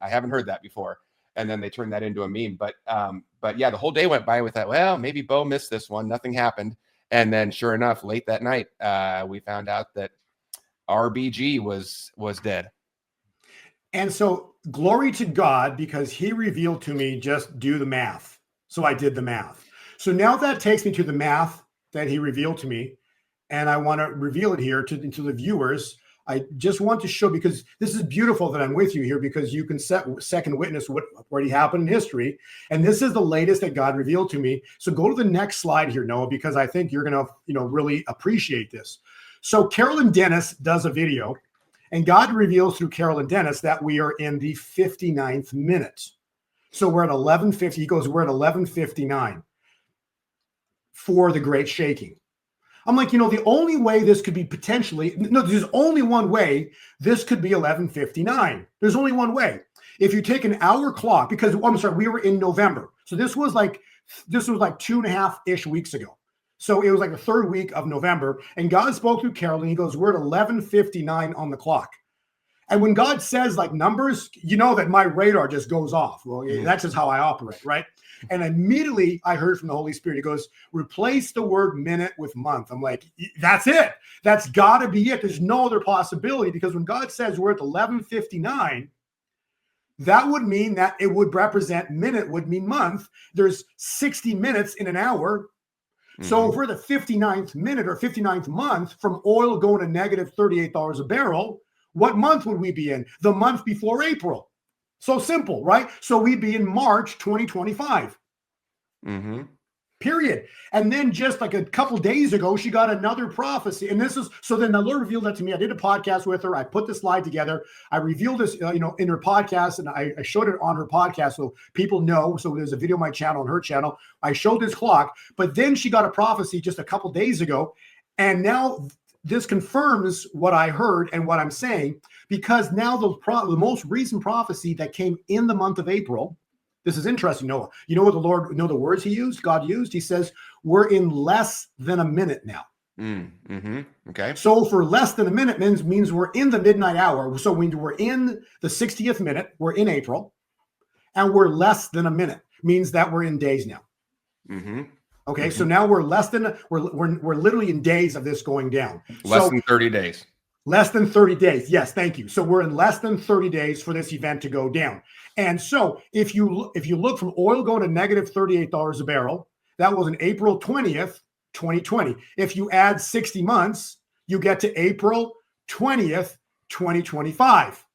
haven't heard that before. And then they turned that into a meme. But yeah, the whole day went by with that. Well, maybe Bo missed this one. Nothing happened. And then sure enough, late that night, we found out that RBG was dead. And so glory to God, because he revealed to me, just do the math. So I did the math. So now that takes me to the math that he revealed to me. And I want to reveal it here to the viewers. I just want to show, because this is beautiful that I'm with you here, because you can second witness what already happened in history. And this is the latest that God revealed to me. So go to the next slide here, Noah, because I think you're going to, really appreciate this. So Carolyn Dennis does a video, and God reveals through Carolyn Dennis that we are in the 59th minute. So we're at 11:50. He goes, we're at 11:59 for the great shaking. I'm like, the only way this could be there's only one way this could be 11:59. There's only one way. If you take an hour clock, because we were in November. So this was like This was like 2.5-ish weeks ago. So it was like the third week of November, and God spoke through Carol, and he goes, we're at 11:59 on the clock. And when God says like numbers, you know that my radar just goes off. Well, that's just how I operate, right? And immediately I heard from the Holy Spirit. He goes, replace the word minute with month. I'm like, that's it. That's got to be it. There's no other possibility, because when God says we're at 11:59, that would mean that it would represent minute would mean month. There's 60 minutes in an hour. So if we're the 59th minute or 59th month from oil going to negative $38 a barrel, what month would we be in? The month before April. So simple, right? So we'd be in March 2025. Period. And then just like a couple days ago, she got another prophecy. And this is, so then the Lord revealed that to me. I did a podcast with her. I put the slide together. I revealed this, in her podcast, and I showed it on her podcast so people know. So there's a video on my channel, on her channel. I showed this clock, but then she got a prophecy just a couple days ago. And now this confirms what I heard and what I'm saying, because now the most recent prophecy that came in the month of April. This is interesting, Noah. You know what the Lord, the words he used, God used? He says, we're in less than a minute now. Okay. So for less than a minute means we're in the midnight hour. So when we're in the 60th minute, we're in April, and we're less than a minute means that we're in days now. Okay. So now we're we're literally in days of this going down. Less than 30 days. Less than 30 days. Yes, thank you. So we're in less than 30 days for this event to go down. And so if you look from oil going to negative $38 a barrel, that was on April 20th, 2020. If you add 60 months, you get to April 20th, 2025.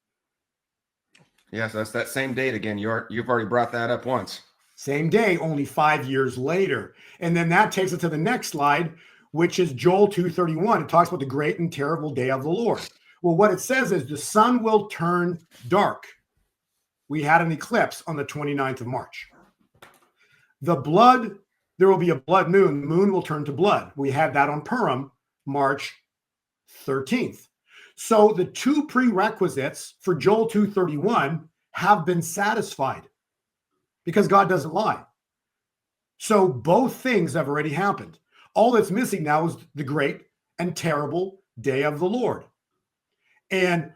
Yes, that's that same date again. You've already brought that up once. Same day, only 5 years later. And then that takes us to the next slide, which is Joel 2:31. It talks about the great and terrible day of the Lord. Well, what it says is the sun will turn dark. We had an eclipse on the 29th of March. There will be a blood moon. The moon will turn to blood. We had that on Purim, March 13th. So the two prerequisites for Joel 2:31 have been satisfied, because God doesn't lie. So both things have already happened. All that's missing now is the great and terrible day of the Lord. And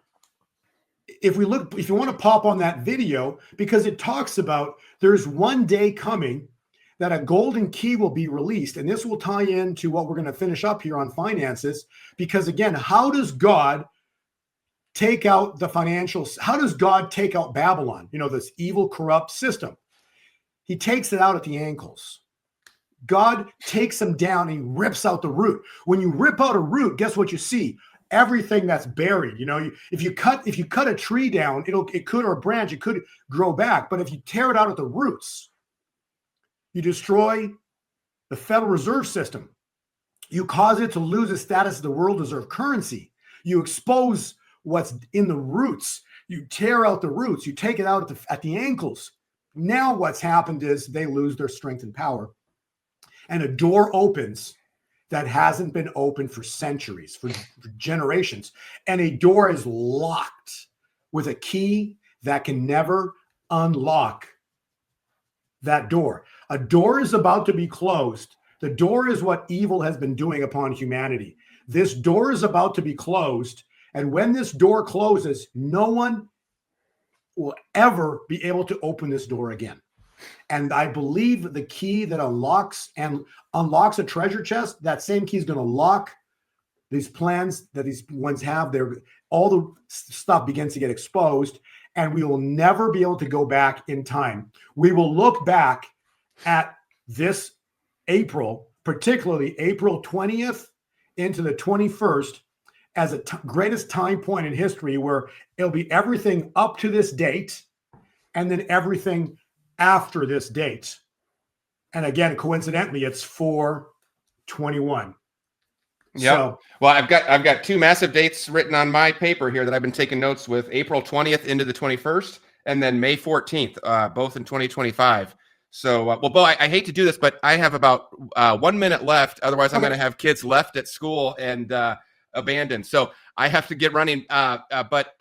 if you want to pop on that video, because it talks about there's one day coming that a golden key will be released. And this will tie into what we're going to finish up here on finances. Because again, how does God take out the financial? How does God take out Babylon? This evil, corrupt system. He takes it out at the ankles. God takes them down and he rips out the root. When you rip out a root, guess what you see? Everything that's buried. If you cut a tree down, it could, or a branch, it could grow back. But if you tear it out at the roots, you destroy the Federal Reserve System. You cause it to lose its status as the world reserve currency. You expose what's in the roots. You tear out the roots. You take it out at the ankles. Now what's happened is they lose their strength and power. And a door opens that hasn't been opened for centuries, for generations. And a door is locked with a key that can never unlock that door. A door is about to be closed. The door is what evil has been doing upon humanity. This door is about to be closed. And when this door closes, no one will ever be able to open this door again. And I believe the key that unlocks a treasure chest, that same key is going to lock these plans that these ones have. All the stuff begins to get exposed, and we will never be able to go back in time. We will look back at this April, particularly April 20th into the 21st, as a greatest time point in history, where it'll be everything up to this date and then everything after this date. And again, coincidentally, it's 4/21. Yeah. So, well, I've got two massive dates written on my paper here that I've been taking notes with: April 20th into the 21st, and then May 14th, both in 2025. So, well, Bo, I hate to do this, but I have about 1 minute left. Otherwise, I'm going to have kids left at school and abandoned. So I have to get running. But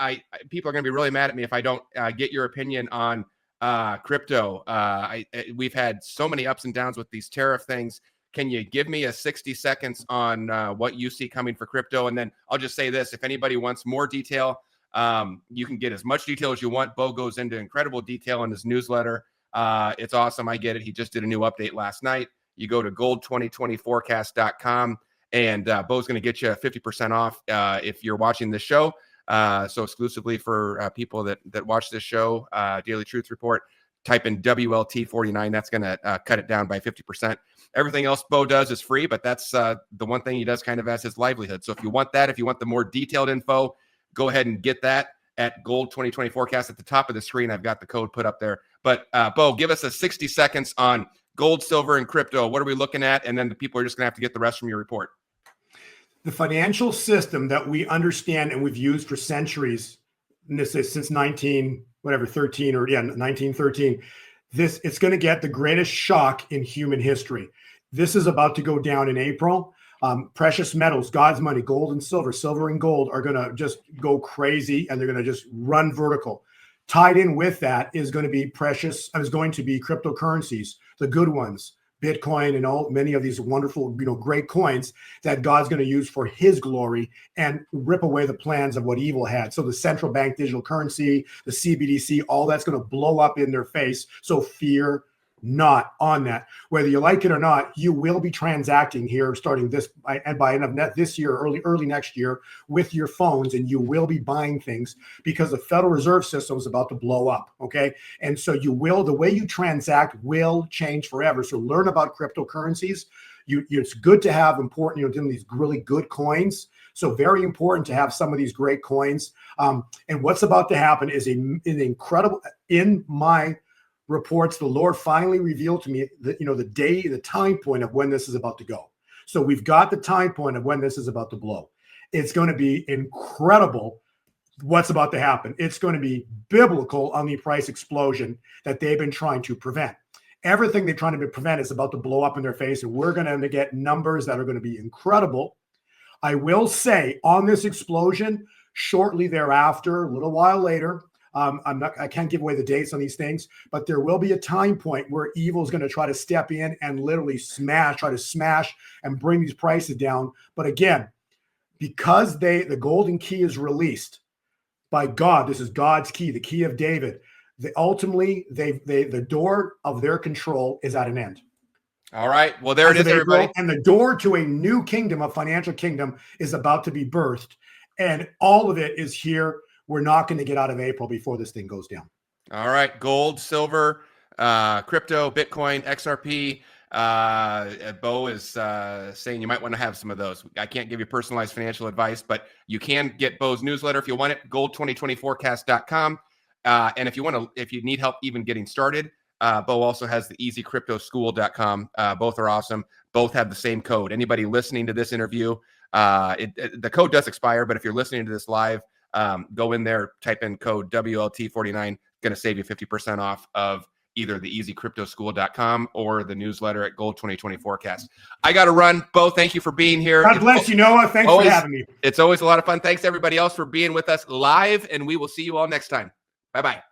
people are going to be really mad at me if I don't get your opinion on crypto. We've had so many ups and downs with these tariff things. Can you give me a 60 seconds on what you see coming for crypto? And then I'll just say this: if anybody wants more detail, you can get as much detail as you want. Bo goes into incredible detail in his newsletter. It's awesome. I get it. He just did a new update last night. You go to gold2020forecast.com, and Bo's going to get you 50% off if you're watching this show. So exclusively for people that watch this show, Daily Truth Report, type in WLT49. That's going to cut it down by 50%. Everything else Bo does is free, but that's the one thing he does kind of as his livelihood. So if you want that, if you want the more detailed info, go ahead and get that at Gold 2020 Forecast. At the top of the screen, I've got the code put up there. But Bo, give us a 60 seconds on gold, silver, and crypto. What are we looking at? And then the people are just going to have to get the rest from your report. The financial system that we understand and we've used for centuries, and this is since 1913, it's going to get the greatest shock in human history. This is about to go down in April. Precious metals, God's money, gold and silver and gold are going to just go crazy, and they're going to just run vertical. Tied in with that is going to be cryptocurrencies, the good ones, Bitcoin and many of these wonderful, great coins that God's going to use for his glory and rip away the plans of what evil had. So the central bank digital currency, the CBDC, all that's going to blow up in their face. So fear not on that. Whether you like it or not, you will be transacting here starting by end of this year, early next year with your phones, and you will be buying things because the Federal Reserve System is about to blow up. Okay. And so the way you transact will change forever. So learn about cryptocurrencies. It's good to have these really good coins. So very important to have some of these great coins. And what's about to happen is an incredible, in my reports, the Lord finally revealed to me the time point of when this is about to go. So we've got the time point of when this is about to blow. It's going to be incredible what's about to happen. It's going to be biblical on the price explosion that they've been trying to prevent. Everything they're trying to prevent is about to blow up in their face, and we're going to get numbers that are going to be incredible. I will say on this explosion, shortly thereafter, a little while later, I can't give away the dates on these things, but there will be a time point where evil is going to try to step in and literally try to smash and bring these prices down. But again, because the golden key is released by God, this is God's key, the key of David. The door of their control is at an end. All right. Well, there it is, everybody. And the door to a new kingdom, a financial kingdom, is about to be birthed. And all of it is here. We're not going to get out of April before this thing goes down. All right. Gold, silver, crypto, Bitcoin, XRP. Bo is saying you might want to have some of those. I can't give you personalized financial advice, but you can get Bo's newsletter if you want it, gold2020forecast.com. And if you need help even getting started, Bo also has the easycryptoschool.com. Both are awesome. Both have the same code. Anybody listening to this interview, the code does expire, but if you're listening to this live, go in there, type in code WLT49, going to save you 50% off of either the easycryptoschool.com or the newsletter at Gold 2020 Forecast. I got to run. Bo, thank you for being here. God bless you, Noah. Thanks for having me. It's always a lot of fun. Thanks everybody else for being with us live, and we will see you all next time. Bye-bye.